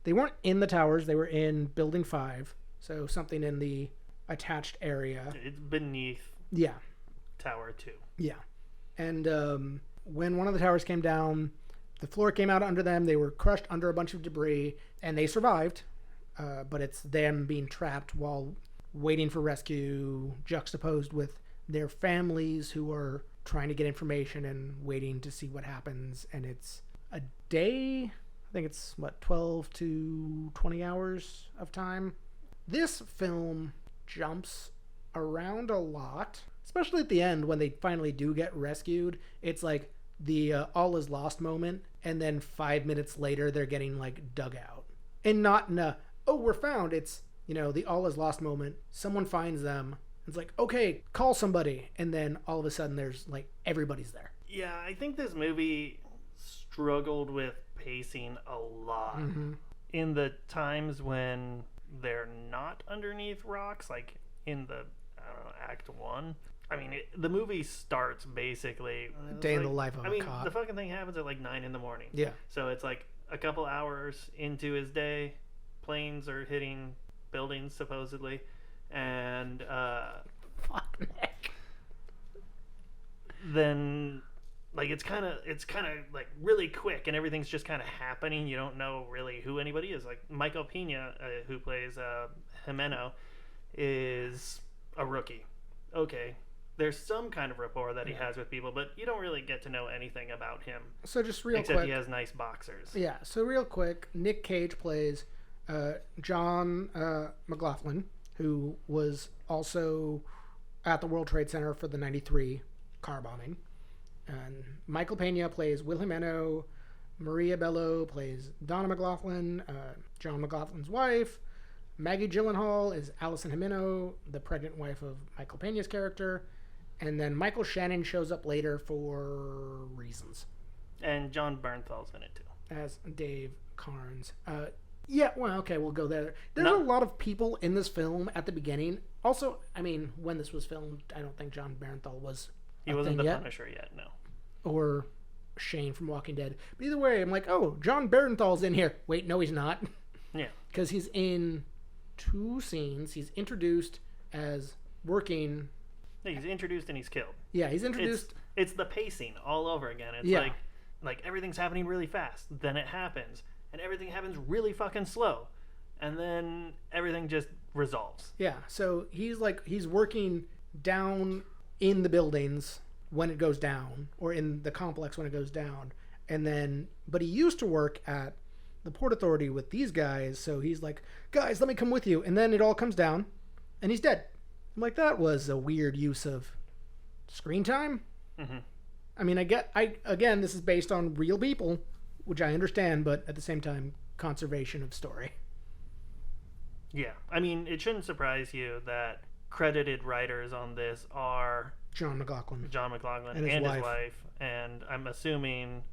[SPEAKER 3] they weren't in the towers. They were in Building 5. So something in the attached area.
[SPEAKER 4] It's beneath
[SPEAKER 3] Yeah.
[SPEAKER 4] Tower 2.
[SPEAKER 3] Yeah. And when one of the towers came down, the floor came out under them. They were crushed under a bunch of debris, and they survived. But it's them being trapped while waiting for rescue, juxtaposed with their families who are trying to get information and waiting to see what happens. And it's a day, I think it's, 12 to 20 hours of time. This film jumps around a lot, especially at the end when they finally do get rescued. It's like the all is lost moment, and then 5 minutes later they're getting like dug out. And not in a, oh, we're found. It's, you know, the all is lost moment. Someone finds them. It's like, okay, call somebody. And then all of a sudden there's like everybody's there.
[SPEAKER 4] Yeah, I think this movie struggled with pacing a lot.
[SPEAKER 3] Mm-hmm.
[SPEAKER 4] In the times when they're not underneath rocks, like in the, I don't know, Act 1. I mean, the movie starts basically...
[SPEAKER 3] Day in the life of a
[SPEAKER 4] a
[SPEAKER 3] cop.
[SPEAKER 4] the fucking thing happens at like 9 in the morning.
[SPEAKER 3] Yeah.
[SPEAKER 4] So it's like a couple hours into his day, planes are hitting buildings supposedly, and
[SPEAKER 3] Fuck, Nick.
[SPEAKER 4] then like it's kind of like really quick, and everything's just kind of happening. You don't know really who anybody is. Like Michael Pena, who plays Jimeno, is a rookie. Okay, there's some kind of rapport that he has with people, but you don't really get to know anything about him.
[SPEAKER 3] So just real
[SPEAKER 4] except
[SPEAKER 3] quick.
[SPEAKER 4] he has nice boxers.
[SPEAKER 3] Yeah, so real quick, Nic Cage plays John McLaughlin, who was also at the World Trade Center for the 93 car bombing. And Michael Pena plays Will Jimeno. Maria Bello plays Donna McLaughlin, John McLaughlin's wife. Maggie Gyllenhaal is Allison Jimeno, the pregnant wife of Michael Pena's character. And then Michael Shannon shows up later for reasons.
[SPEAKER 4] And John Bernthal's in it too.
[SPEAKER 3] As Dave Carnes. Yeah, well, okay, we'll go there. There's a lot of people in this film at the beginning. Also, I mean, when this was filmed, I don't think John Bernthal was
[SPEAKER 4] He wasn't the Punisher yet, no.
[SPEAKER 3] Or Shane from Walking Dead. But either way, I'm like, oh, John Bernthal's in here. Wait, no, he's not.
[SPEAKER 4] Yeah.
[SPEAKER 3] Because he's in 2 scenes. He's introduced as working...
[SPEAKER 4] He's introduced and he's killed.
[SPEAKER 3] Yeah, he's introduced...
[SPEAKER 4] It's the pacing all over again. It's like everything's happening really fast. Then it happens. And everything happens really fucking slow. And then everything just resolves.
[SPEAKER 3] Yeah, so he's working down in the buildings when it goes down, or in the complex when it goes down. And then, but he used to work at the Port Authority with these guys, so he's like, guys, let me come with you. And then it all comes down, and he's dead. I'm like, that was a weird use of screen time.
[SPEAKER 4] Mm-hmm.
[SPEAKER 3] I mean, again, this is based on real people, which I understand, but at the same time, conservation of story.
[SPEAKER 4] Yeah. I mean, it shouldn't surprise you that credited writers on this are
[SPEAKER 3] John McLaughlin
[SPEAKER 4] and his wife. And I'm assuming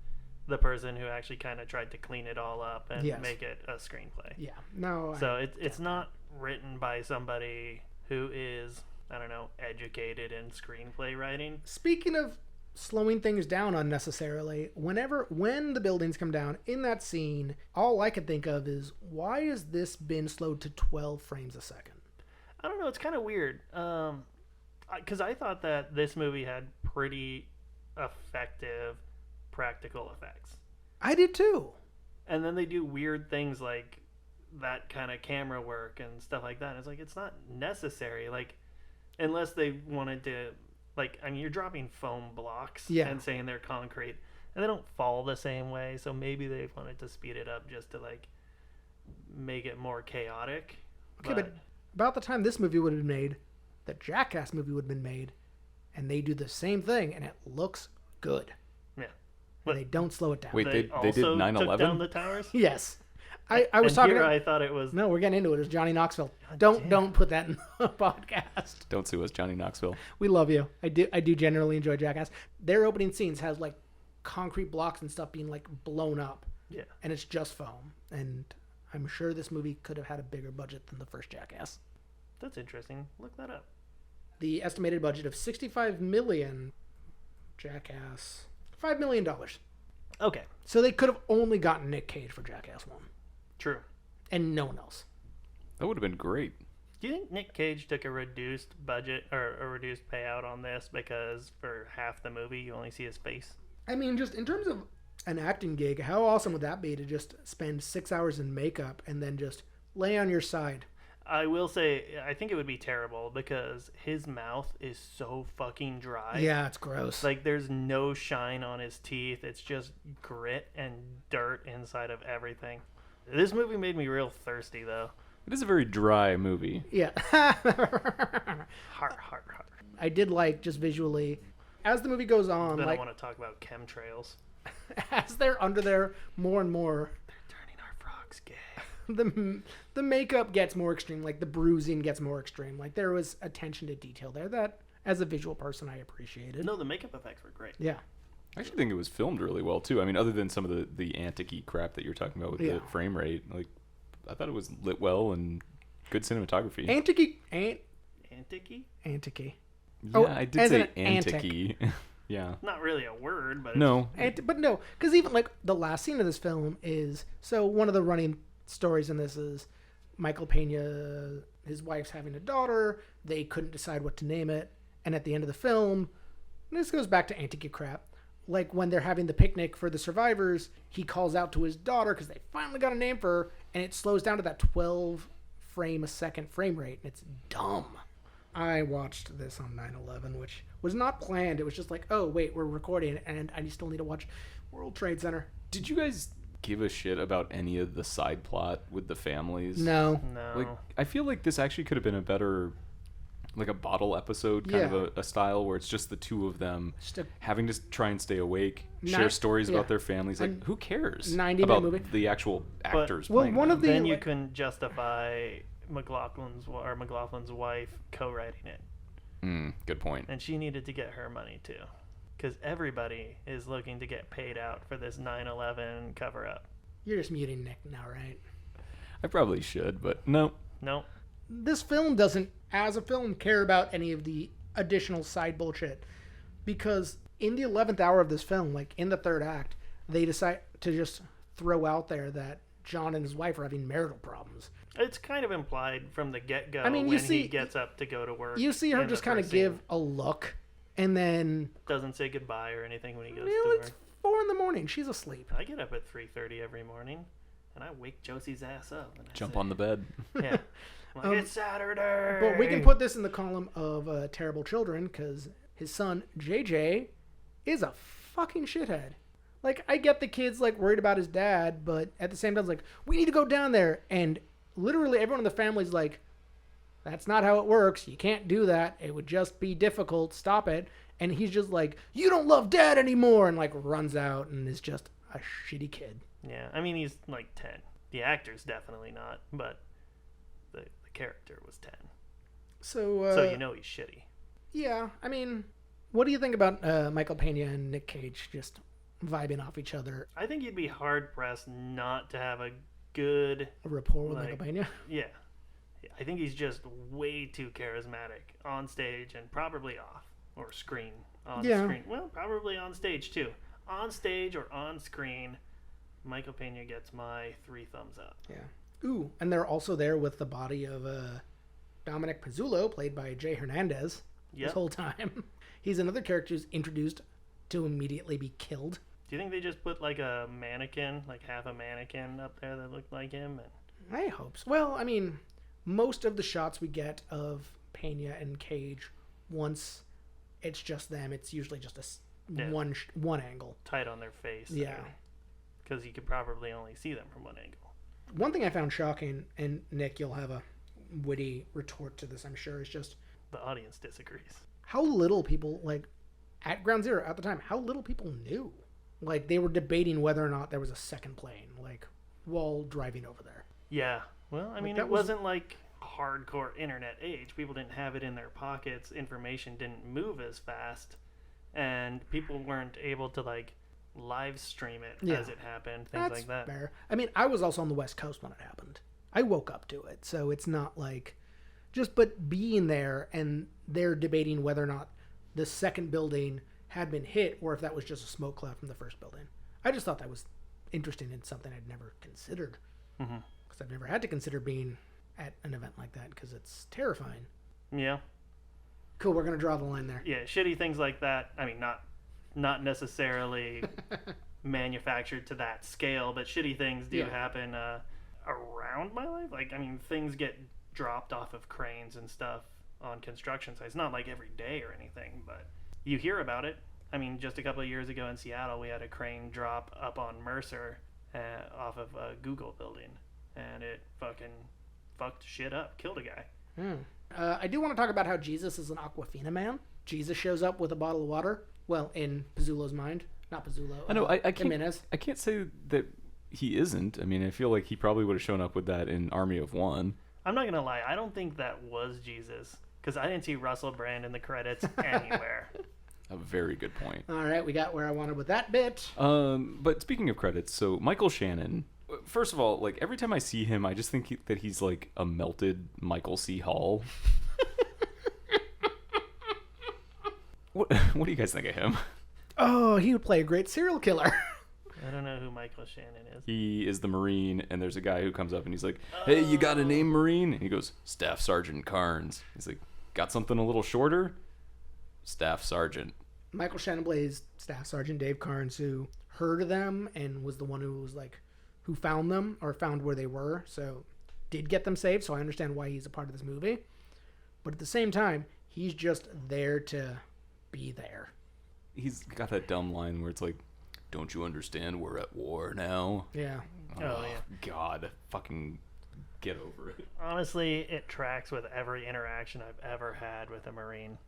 [SPEAKER 4] the person who actually kind of tried to clean it all up and make it a screenplay.
[SPEAKER 3] Yeah. No.
[SPEAKER 4] So it's not written by somebody who is, I don't know, educated in screenplay writing.
[SPEAKER 3] Speaking of slowing things down unnecessarily, when the buildings come down in that scene, all I could think of is, why has this been slowed to 12 frames a second?
[SPEAKER 4] I don't know, it's kind of weird. Because I thought that this movie had pretty effective practical effects.
[SPEAKER 3] I did too.
[SPEAKER 4] And then they do weird things like that kind of camera work and stuff like that. It's like, it's not necessary. Like, unless they wanted to, like, I mean, you're dropping foam blocks and saying they're concrete, and they don't fall the same way. So maybe they wanted to speed it up just to, like, make it more chaotic.
[SPEAKER 3] Okay, but about the time this movie would have been made, the Jackass movie would have been made, and they do the same thing, and it looks good.
[SPEAKER 4] Yeah.
[SPEAKER 3] And they don't slow it down.
[SPEAKER 1] Wait, they did
[SPEAKER 4] took
[SPEAKER 1] 9/11?
[SPEAKER 4] down the towers?
[SPEAKER 3] Yes. I was talking.
[SPEAKER 4] I thought it was.
[SPEAKER 3] No, we're getting into it. It was Johnny Knoxville. Don't put that in the podcast.
[SPEAKER 1] Don't sue us, Johnny Knoxville.
[SPEAKER 3] We love you. I do generally enjoy Jackass. Their opening scenes has like concrete blocks and stuff being like blown up.
[SPEAKER 4] Yeah.
[SPEAKER 3] And it's just foam. And I'm sure this movie could have had a bigger budget than the first Jackass.
[SPEAKER 4] That's interesting. Look that up.
[SPEAKER 3] The estimated budget of $65 million. Jackass. $5 million.
[SPEAKER 4] Okay.
[SPEAKER 3] So they could have only gotten Nic Cage for Jackass 1.
[SPEAKER 4] True.
[SPEAKER 3] And no one else.
[SPEAKER 1] That would have been great.
[SPEAKER 4] Do you think Nic Cage took a reduced budget or a reduced payout on this because for half the movie you only see his face?
[SPEAKER 3] I mean, just in terms of an acting gig, how awesome would that be to just spend 6 hours in makeup and then just lay on your side?
[SPEAKER 4] I will say, I think it would be terrible because his mouth is so fucking dry.
[SPEAKER 3] Yeah, it's gross.
[SPEAKER 4] Like, there's no shine on his teeth. It's just grit and dirt inside of everything. This movie made me real thirsty, though.
[SPEAKER 1] It is a very dry movie.
[SPEAKER 3] Yeah.
[SPEAKER 4] Heart.
[SPEAKER 3] I did like, just visually, as the movie goes on,
[SPEAKER 4] Then
[SPEAKER 3] like,
[SPEAKER 4] I want to talk about chemtrails.
[SPEAKER 3] as they're under there more and more,
[SPEAKER 4] They're turning our frogs gay.
[SPEAKER 3] the makeup gets more extreme, like the bruising gets more extreme. Like, there was attention to detail there that, as a visual person, I appreciated.
[SPEAKER 4] No, the makeup effects were great.
[SPEAKER 3] Yeah.
[SPEAKER 1] I actually think it was filmed really well, too. I mean, other than some of the antique-y crap that you're talking about with the frame rate, like, I thought it was lit well and good cinematography.
[SPEAKER 3] Antique-y?
[SPEAKER 1] Yeah,
[SPEAKER 3] Oh,
[SPEAKER 1] I did
[SPEAKER 3] as
[SPEAKER 1] say
[SPEAKER 3] an
[SPEAKER 1] antique-y. Yeah.
[SPEAKER 4] Not really a word, but
[SPEAKER 1] No.
[SPEAKER 3] But no, because even like the last scene of this film is, so one of the running stories in this is Michael Pena, his wife's having a daughter, they couldn't decide what to name it, and at the end of the film, and this goes back to antique crap, like when they're having the picnic for the survivors, he calls out to his daughter because they finally got a name for her, and it slows down to that 12 frame a second frame rate, and it's dumb. I watched this on 9/11, which was not planned. It was just like, oh, wait, we're recording, and I still need to watch World Trade Center.
[SPEAKER 1] Did you guys give a shit about any of the side plot with the families?
[SPEAKER 3] No.
[SPEAKER 1] Like, I feel like this actually could have been a better, like a bottle episode kind of a style where it's just the two of them having to try and stay awake, share stories about their families. Like, who cares
[SPEAKER 3] 90-minute
[SPEAKER 1] about
[SPEAKER 3] movie.
[SPEAKER 1] the actual actors
[SPEAKER 3] Well,
[SPEAKER 1] playing
[SPEAKER 3] one
[SPEAKER 1] them?
[SPEAKER 3] of the
[SPEAKER 4] Then you can justify McLaughlin's wife co-writing it,
[SPEAKER 1] Good point.
[SPEAKER 4] and she needed to get her money too, because everybody is looking to get paid out for this 9/11 cover-up.
[SPEAKER 3] You're just muting Nick now, right?
[SPEAKER 1] I probably should, but no.
[SPEAKER 4] Nope.
[SPEAKER 3] This film doesn't, as a film, care about any of the additional side bullshit. Because in the 11th hour of this film, like in the third act, they decide to just throw out there that John and his wife are having marital problems.
[SPEAKER 4] It's kind of implied from the get-go
[SPEAKER 3] I mean,
[SPEAKER 4] when he gets up to go to work.
[SPEAKER 3] You see her
[SPEAKER 4] in
[SPEAKER 3] just
[SPEAKER 4] the
[SPEAKER 3] kind of
[SPEAKER 4] first
[SPEAKER 3] give
[SPEAKER 4] scene.
[SPEAKER 3] a look, and then
[SPEAKER 4] Doesn't say goodbye or anything when he goes to
[SPEAKER 3] it's
[SPEAKER 4] work.
[SPEAKER 3] 4 a.m. She's asleep.
[SPEAKER 4] I get up at 3:30 every morning, and I wake Josie's ass up. And I
[SPEAKER 1] Jump
[SPEAKER 4] say,
[SPEAKER 1] on the bed.
[SPEAKER 4] Yeah. I'm like, it's Saturday.
[SPEAKER 3] But we can put this in the column of terrible children, because his son, JJ, is a fucking shithead. Like, I get the kid's, like, worried about his dad, but at the same time, it's like, we need to go down there. And literally everyone in the family's like, that's not how it works. You can't do that. It would just be difficult. Stop it. And he's just like, you don't love dad anymore, and, like, runs out and is just a shitty kid.
[SPEAKER 4] Yeah, I mean, he's like 10. The actor's definitely not, but the character was 10.
[SPEAKER 3] So
[SPEAKER 4] you know he's shitty.
[SPEAKER 3] Yeah, I mean, what do you think about Michael Pena and Nic Cage just vibing off each other?
[SPEAKER 4] I think you'd be hard-pressed not to have a good...
[SPEAKER 3] A rapport with
[SPEAKER 4] Like,
[SPEAKER 3] Michael Pena?
[SPEAKER 4] Yeah. I think he's just way too charismatic on stage and probably off. Or screen. On screen. Well, probably on stage, too. On stage or on screen, Michael Pena gets my 3 thumbs up.
[SPEAKER 3] Yeah. Ooh, and they're also there with the body of Dominic Pizzulo, played by Jay Hernandez, this whole time. He's another character who's introduced to immediately be killed.
[SPEAKER 4] Do you think they just put like a mannequin, like half a mannequin up there that looked like him? And...
[SPEAKER 3] I hope so. Well, I mean, most of the shots we get of Pena and Cage, once it's just them, it's usually just one angle.
[SPEAKER 4] Tight on their face.
[SPEAKER 3] Yeah.
[SPEAKER 4] Because you could probably only see them from one angle.
[SPEAKER 3] One thing I found shocking, and Nick, you'll have a witty retort to this, I'm sure, is just
[SPEAKER 4] The audience disagrees.
[SPEAKER 3] how little people, like, at Ground Zero at the time, how little people knew. Like, they were debating whether or not there was a second plane, like, while driving over there.
[SPEAKER 4] Yeah. Well, I mean,
[SPEAKER 3] that
[SPEAKER 4] it
[SPEAKER 3] was-
[SPEAKER 4] wasn't like hardcore internet age. People didn't have it in their pockets. Information didn't move as fast. And people weren't able to, like, live stream it as it happened. Things
[SPEAKER 3] That's
[SPEAKER 4] like that.
[SPEAKER 3] fair. I mean, I was also on the West Coast when it happened. I woke up to it, so it's not like... but being there, and they're debating whether or not the second building had been hit, or if that was just a smoke cloud from the first building. I just thought that was interesting and something I'd never considered. Because I've never had to consider being at an event like that, because it's terrifying.
[SPEAKER 4] Yeah.
[SPEAKER 3] Cool, we're going to draw the line there.
[SPEAKER 4] Yeah, shitty things like that. I mean, not necessarily manufactured to that scale, but shitty things do happen around my life. Like, I mean, things get dropped off of cranes and stuff on construction sites. Not like every day or anything, but you hear about it. I mean, just a couple of years ago in Seattle, we had a crane drop up on Mercer off of a Google building, and it fucking fucked shit up, killed a guy.
[SPEAKER 3] I do want to talk about how Jesus is an Aquafina man. Jesus shows up with a bottle of water. Well, in Pizzulo's mind. Not Pizzulo.
[SPEAKER 1] I know, I
[SPEAKER 3] Jimenez.
[SPEAKER 1] can't say that he isn't. I mean, I feel like he probably would have shown up with that in Army of One.
[SPEAKER 4] I'm not gonna lie, I don't think that was Jesus, because I didn't see Russell Brand in the credits anywhere.
[SPEAKER 1] A very good point.
[SPEAKER 3] All right, we got where I wanted with that bit.
[SPEAKER 1] But speaking of credits, so Michael Shannon. First of all, like every time I see him, I just think that he's like a melted Michael C. Hall. What do you guys think of him?
[SPEAKER 3] Oh, he would play a great serial killer.
[SPEAKER 4] I don't know who Michael Shannon is.
[SPEAKER 1] He is the Marine, and there's a guy who comes up and he's like, "Hey, you got a name, Marine?" And he goes, "Staff Sergeant Carnes." He's like, "Got something a little shorter?" "Staff Sergeant."
[SPEAKER 3] Michael Shannon plays Staff Sergeant Dave Carnes, who heard of them and was the one who was like, who found them or found where they were. So did get them saved. So I understand why he's a part of this movie. But at the same time, he's just there to be there.
[SPEAKER 1] He's got that dumb line where it's like, don't you understand we're at war now?
[SPEAKER 3] Yeah.
[SPEAKER 4] Oh, yeah.
[SPEAKER 1] God, fucking get over it.
[SPEAKER 4] Honestly, it tracks with every interaction I've ever had with a Marine.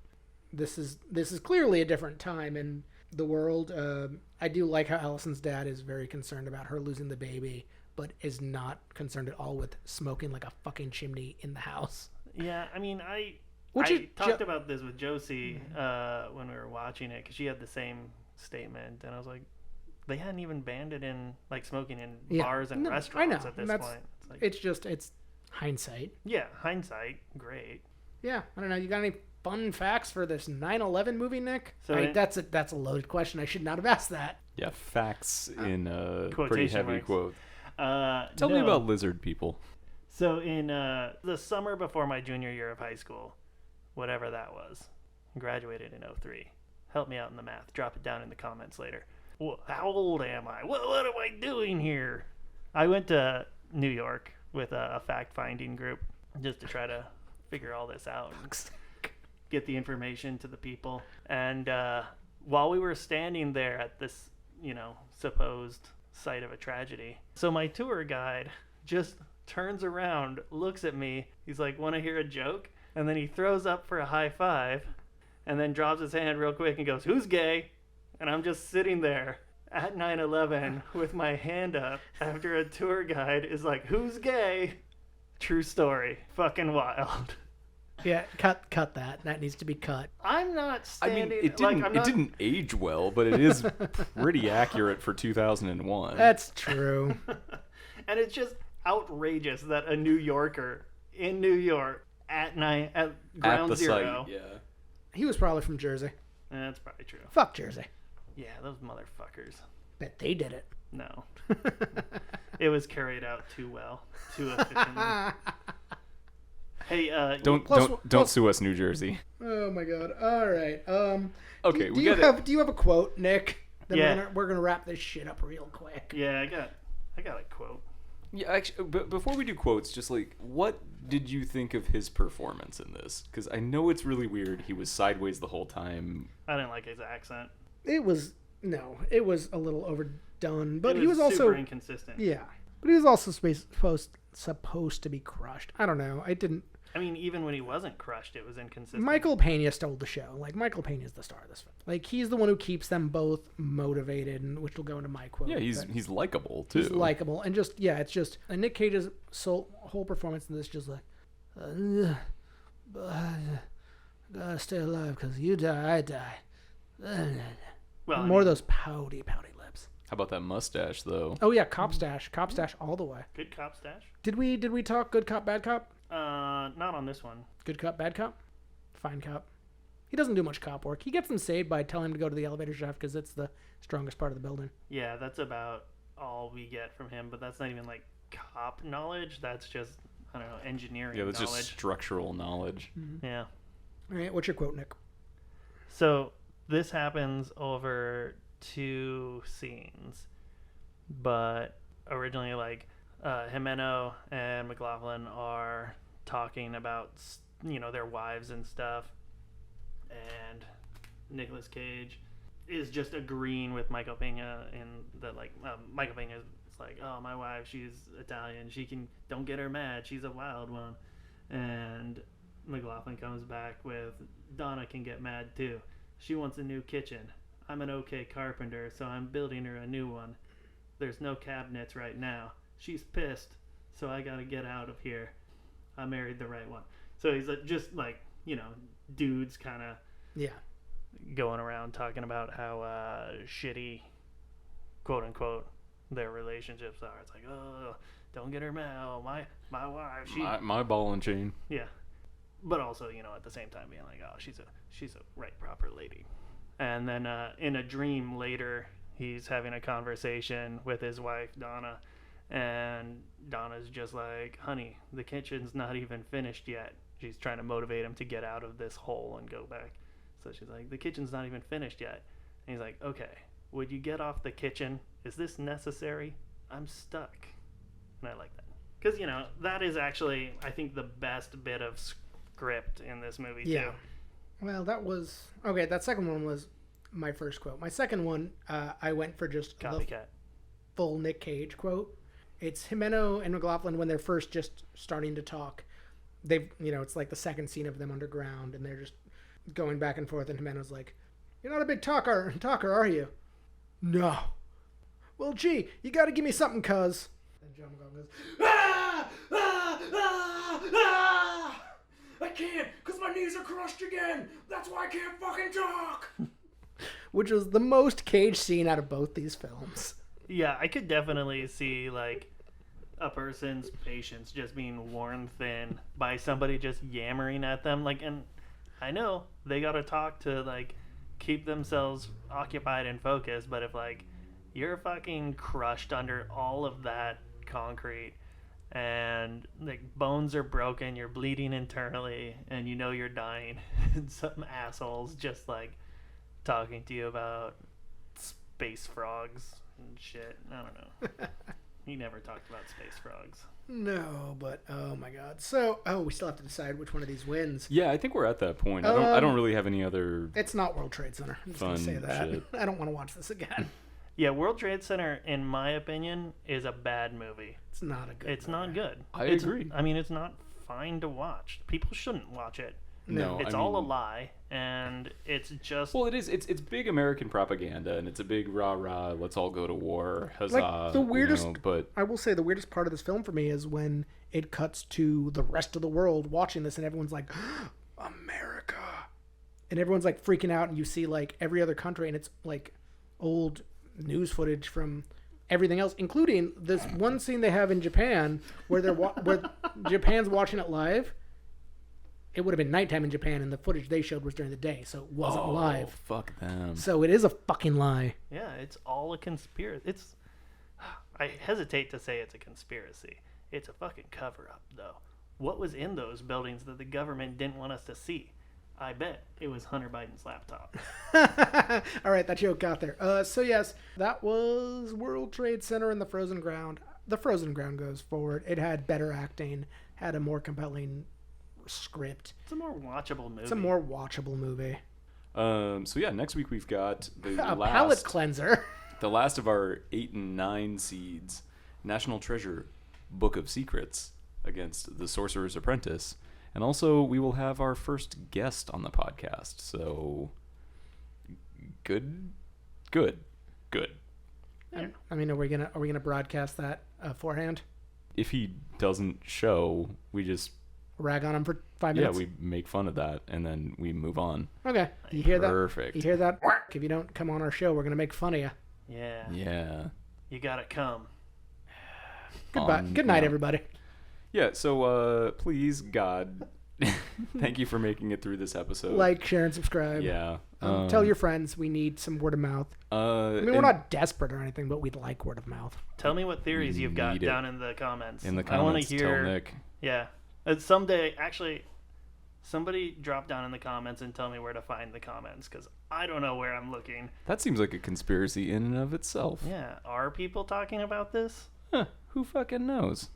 [SPEAKER 3] This is clearly a different time in the world. I do like how Allison's dad is very concerned about her losing the baby, but is not concerned at all with smoking like a fucking chimney in the house.
[SPEAKER 4] Yeah, I mean, I
[SPEAKER 3] Which is
[SPEAKER 4] talked about this with Josie when we were watching it, because she had the same statement, and I was like, they hadn't even banned it in, like, smoking in bars and restaurants at this point. It's like,
[SPEAKER 3] it's hindsight.
[SPEAKER 4] yeah, hindsight, great.
[SPEAKER 3] Yeah, I don't know. You got any fun facts for this 9/11 movie, Nick?
[SPEAKER 4] So
[SPEAKER 3] that's a loaded question. I should not have asked that.
[SPEAKER 1] Yeah, facts in pretty
[SPEAKER 4] Quotation
[SPEAKER 1] heavy
[SPEAKER 4] marks.
[SPEAKER 1] quote. Tell me about lizard people.
[SPEAKER 4] So in the summer before my junior year of high school, whatever that was, graduated in 2003. Help me out in the math. Drop it down in the comments later. Well, how old am I? What am I doing here? I went to New York with a fact-finding group just to try to figure all this out and get the information to the people. And while we were standing there at this, supposed site of a tragedy, so my tour guide just turns around, looks at me. He's like, "Want to hear a joke?" And then he throws up for a high five and then drops his hand real quick and goes, "Who's gay?" And I'm just sitting there at 9/11 with my hand up after a tour guide is like, "Who's gay?" True story. Fucking wild.
[SPEAKER 3] Yeah, cut that. That needs to be cut.
[SPEAKER 4] I'm not
[SPEAKER 1] I
[SPEAKER 4] standing.
[SPEAKER 1] mean, it didn't,
[SPEAKER 4] I'm not,
[SPEAKER 1] it didn't age well, but it is pretty accurate for 2001.
[SPEAKER 3] That's true.
[SPEAKER 4] And it's just outrageous that a New Yorker in New York at night at ground
[SPEAKER 1] the
[SPEAKER 4] zero.
[SPEAKER 1] site, yeah.
[SPEAKER 3] He was probably from Jersey.
[SPEAKER 4] That's probably true.
[SPEAKER 3] Fuck Jersey.
[SPEAKER 4] Yeah, those motherfuckers.
[SPEAKER 3] Bet they did it.
[SPEAKER 4] No. It was carried out too well, too efficiently. Hey,
[SPEAKER 1] Don't sue us, New Jersey.
[SPEAKER 3] Oh my god. All right.
[SPEAKER 1] Okay,
[SPEAKER 3] do
[SPEAKER 1] we
[SPEAKER 3] you
[SPEAKER 1] got
[SPEAKER 3] do you have a quote, Nick? Then
[SPEAKER 4] Yeah.
[SPEAKER 3] we're gonna wrap this shit up real quick.
[SPEAKER 4] yeah, I got a quote.
[SPEAKER 1] Yeah, actually, but before we do quotes, just like, what did you think of his performance in this? Because I know it's really weird. He was sideways the whole time.
[SPEAKER 4] I didn't like his accent.
[SPEAKER 3] It was a little overdone, but
[SPEAKER 4] It
[SPEAKER 3] he was
[SPEAKER 4] super
[SPEAKER 3] also
[SPEAKER 4] inconsistent.
[SPEAKER 3] yeah, but he was also supposed to be crushed. I don't know. I didn't.
[SPEAKER 4] I mean, even when he wasn't crushed, it was inconsistent.
[SPEAKER 3] Michael Pena stole the show. Like, Michael Pena is the star of this film. Like, he's the one who keeps them both motivated, and which will go into my quote.
[SPEAKER 1] Yeah, he's likable too.
[SPEAKER 3] He's likable, and just it's just Nick Cage's whole performance in this just like, gotta stay alive because you die, I die.
[SPEAKER 4] Well,
[SPEAKER 3] More of those pouty lips.
[SPEAKER 1] How about that mustache though?
[SPEAKER 3] Oh yeah, cop stash all the way.
[SPEAKER 4] good cop stash.
[SPEAKER 3] Did we talk good cop, bad cop?
[SPEAKER 4] Not on this one.
[SPEAKER 3] Good cop, bad cop, fine cop. He doesn't do much cop work. He gets them saved by telling him to go to the elevator shaft because it's the strongest part of the building.
[SPEAKER 4] Yeah, that's about all we get from him. But that's not even like cop knowledge. That's just engineering.
[SPEAKER 1] Yeah, that's
[SPEAKER 4] knowledge.
[SPEAKER 1] just structural knowledge.
[SPEAKER 4] Yeah.
[SPEAKER 3] All right, what's your quote, Nick?
[SPEAKER 4] So this happens over 2 scenes, but originally, like, Jimeno and McLaughlin are talking about, their wives and stuff, and Nicolas Cage is just agreeing with Michael Pena in that, like, Michael Pena is like, "Oh, my wife, she's Italian. Don't get her mad. She's a wild one." And McLaughlin comes back with, "Donna can get mad too. She wants a new kitchen. I'm an okay carpenter, so I'm building her a new one. There's no cabinets right now. She's pissed, so I gotta get out of here. I married the right one." So he's just like, dudes kind of
[SPEAKER 3] Yeah.
[SPEAKER 4] going around talking about how shitty, quote unquote, their relationships are. It's like, "Oh, don't get her mad. Oh, my wife, she..."
[SPEAKER 1] My ball and chain.
[SPEAKER 4] Yeah. But also, at the same time being like, "Oh, she's a right proper lady." And then in a dream later, he's having a conversation with his wife, Donna, and Donna's just like, "Honey, the kitchen's not even finished yet." She's trying to motivate him to get out of this hole and go back. So she's like, "The kitchen's not even finished yet." And he's like, "Okay, would you get off the kitchen? Is this necessary? I'm stuck." And I like that. Because, that is actually, I think, the best bit of script in this movie
[SPEAKER 3] Yeah.
[SPEAKER 4] too.
[SPEAKER 3] Well, that was okay. That second one was my first quote. My second one, I went for just the
[SPEAKER 4] Copycat.
[SPEAKER 3] full Nic Cage quote. It's Jimeno and McLaughlin when they're first just starting to talk. They've, it's like the second scene of them underground, and they're just going back and forth. And Jimeno's like, "You're not a big talker, are you?" "No." "Well, gee, you got to give me something, cuz." And John McLaughlin goes, "Ah, ah, ah, ah! I can't, cause my knees are crushed again. That's why I can't fucking talk." Which was the most Cage scene out of both these films.
[SPEAKER 4] Yeah, I could definitely see like a person's patience just being worn thin by somebody just yammering at them. Like, and I know they gotta talk to like keep themselves occupied and focused, but if like you're fucking crushed under all of that concrete and like bones are broken, you're bleeding internally, and you know you're dying, and some assholes just like talking to you about space frogs and shit. I don't know. He never talked about space frogs.
[SPEAKER 3] No, but oh my god. So, we still have to decide which one of these wins.
[SPEAKER 1] Yeah, I think we're at that point. I don't really have any other.
[SPEAKER 3] It's not World Trade Center. I'm just gonna
[SPEAKER 1] Fun
[SPEAKER 3] say that.
[SPEAKER 1] shit.
[SPEAKER 3] I don't want to watch this again.
[SPEAKER 4] Yeah, World Trade Center, in my opinion, is a bad movie.
[SPEAKER 3] It's not a good.
[SPEAKER 4] It's
[SPEAKER 3] movie.
[SPEAKER 4] not good.
[SPEAKER 1] I
[SPEAKER 4] It's-
[SPEAKER 1] agree.
[SPEAKER 4] I mean, it's not fine to watch. People shouldn't watch it.
[SPEAKER 1] No,
[SPEAKER 4] It's
[SPEAKER 1] I
[SPEAKER 4] all a
[SPEAKER 1] mean-
[SPEAKER 4] lie, and it's just
[SPEAKER 1] Well, it is. It's big American propaganda, and it's a big rah rah. Let's all go to war, huzzah!
[SPEAKER 3] Like the weirdest.
[SPEAKER 1] But
[SPEAKER 3] I will say the weirdest part of this film for me is when it cuts to the rest of the world watching this, and everyone's like, "America," and everyone's like freaking out, and you see like every other country, and it's like old news footage from everything else, including this one scene they have in Japan where where Japan's watching it live. It would have been nighttime in Japan, and the footage they showed was during the day, so it wasn't live.
[SPEAKER 1] Fuck them.
[SPEAKER 3] So it is a fucking lie.
[SPEAKER 4] yeah, it's all a conspiracy. It's I hesitate to say it's a conspiracy. It's a fucking cover up, though. What was in those buildings that the government didn't want us to see? I bet it was Hunter Biden's laptop.
[SPEAKER 3] All right, that joke got there. So yes, that was World Trade Center and the Frozen Ground. The Frozen Ground goes forward. It had better acting, had a more compelling script.
[SPEAKER 4] It's a more watchable movie.
[SPEAKER 3] It's a more watchable movie.
[SPEAKER 1] So yeah, next week we've got the
[SPEAKER 3] A palate
[SPEAKER 1] last,
[SPEAKER 3] cleanser.
[SPEAKER 1] the last of our 8 and 9 seeds, National Treasure, Book of Secrets, against The Sorcerer's Apprentice, and also we will have our first guest on the podcast. So good.
[SPEAKER 3] I mean, are we gonna broadcast that forehand?
[SPEAKER 1] If he doesn't show, we just
[SPEAKER 3] Rag on him for 5
[SPEAKER 1] yeah
[SPEAKER 3] minutes.
[SPEAKER 1] we make fun of that and then we move on.
[SPEAKER 3] Okay. You hear that?
[SPEAKER 1] Perfect.
[SPEAKER 3] You hear that? If you don't come on our show, we're gonna make fun of you.
[SPEAKER 4] Yeah.
[SPEAKER 1] Yeah.
[SPEAKER 4] You gotta come.
[SPEAKER 3] Goodbye. Good night,
[SPEAKER 1] yeah.
[SPEAKER 3] everybody.
[SPEAKER 1] Yeah, so please, God, thank you for making it through this episode.
[SPEAKER 3] Like, share, and subscribe.
[SPEAKER 1] Yeah.
[SPEAKER 3] Tell your friends. We need some word of mouth. I mean, we're not desperate or anything, but we'd like word of mouth.
[SPEAKER 4] Tell me what theories you've got
[SPEAKER 1] Need it.
[SPEAKER 4] down in the comments.
[SPEAKER 1] In the
[SPEAKER 4] I want
[SPEAKER 1] comments,
[SPEAKER 4] to hear.
[SPEAKER 1] tell Nick.
[SPEAKER 4] Yeah. Someday, actually, somebody drop down in the comments and tell me where to find the comments, because I don't know where I'm looking.
[SPEAKER 1] That seems like a conspiracy in and of itself.
[SPEAKER 4] Yeah. Are people talking about this?
[SPEAKER 1] Huh, who fucking knows?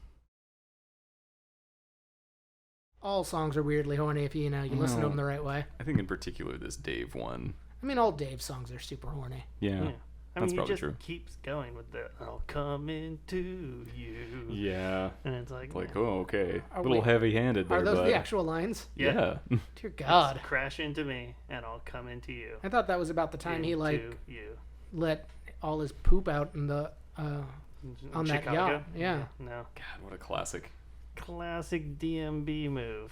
[SPEAKER 3] All songs are weirdly horny if you listen to
[SPEAKER 1] Well,
[SPEAKER 3] them the right way.
[SPEAKER 1] I think in particular this Dave one.
[SPEAKER 3] I mean, all Dave's songs are super horny.
[SPEAKER 1] Yeah.
[SPEAKER 4] Yeah. I
[SPEAKER 1] That's
[SPEAKER 4] mean, he
[SPEAKER 1] probably
[SPEAKER 4] just
[SPEAKER 1] true.
[SPEAKER 4] keeps going with the "I'll come into you,"
[SPEAKER 1] Yeah.
[SPEAKER 4] and it's like,
[SPEAKER 1] Oh, okay.
[SPEAKER 3] Are
[SPEAKER 1] A little
[SPEAKER 3] we-
[SPEAKER 1] heavy-handed there,
[SPEAKER 3] Are those
[SPEAKER 1] bud.
[SPEAKER 3] the actual lines?
[SPEAKER 1] Yeah.
[SPEAKER 3] Dear God.
[SPEAKER 4] crash into me, and I'll come into you.
[SPEAKER 3] I thought that was about the time he
[SPEAKER 4] Into you.
[SPEAKER 3] let all his poop out in the on that
[SPEAKER 4] Chicago?
[SPEAKER 3] yacht. Yeah.
[SPEAKER 4] No.
[SPEAKER 1] God, what a classic.
[SPEAKER 4] Classic DMB move.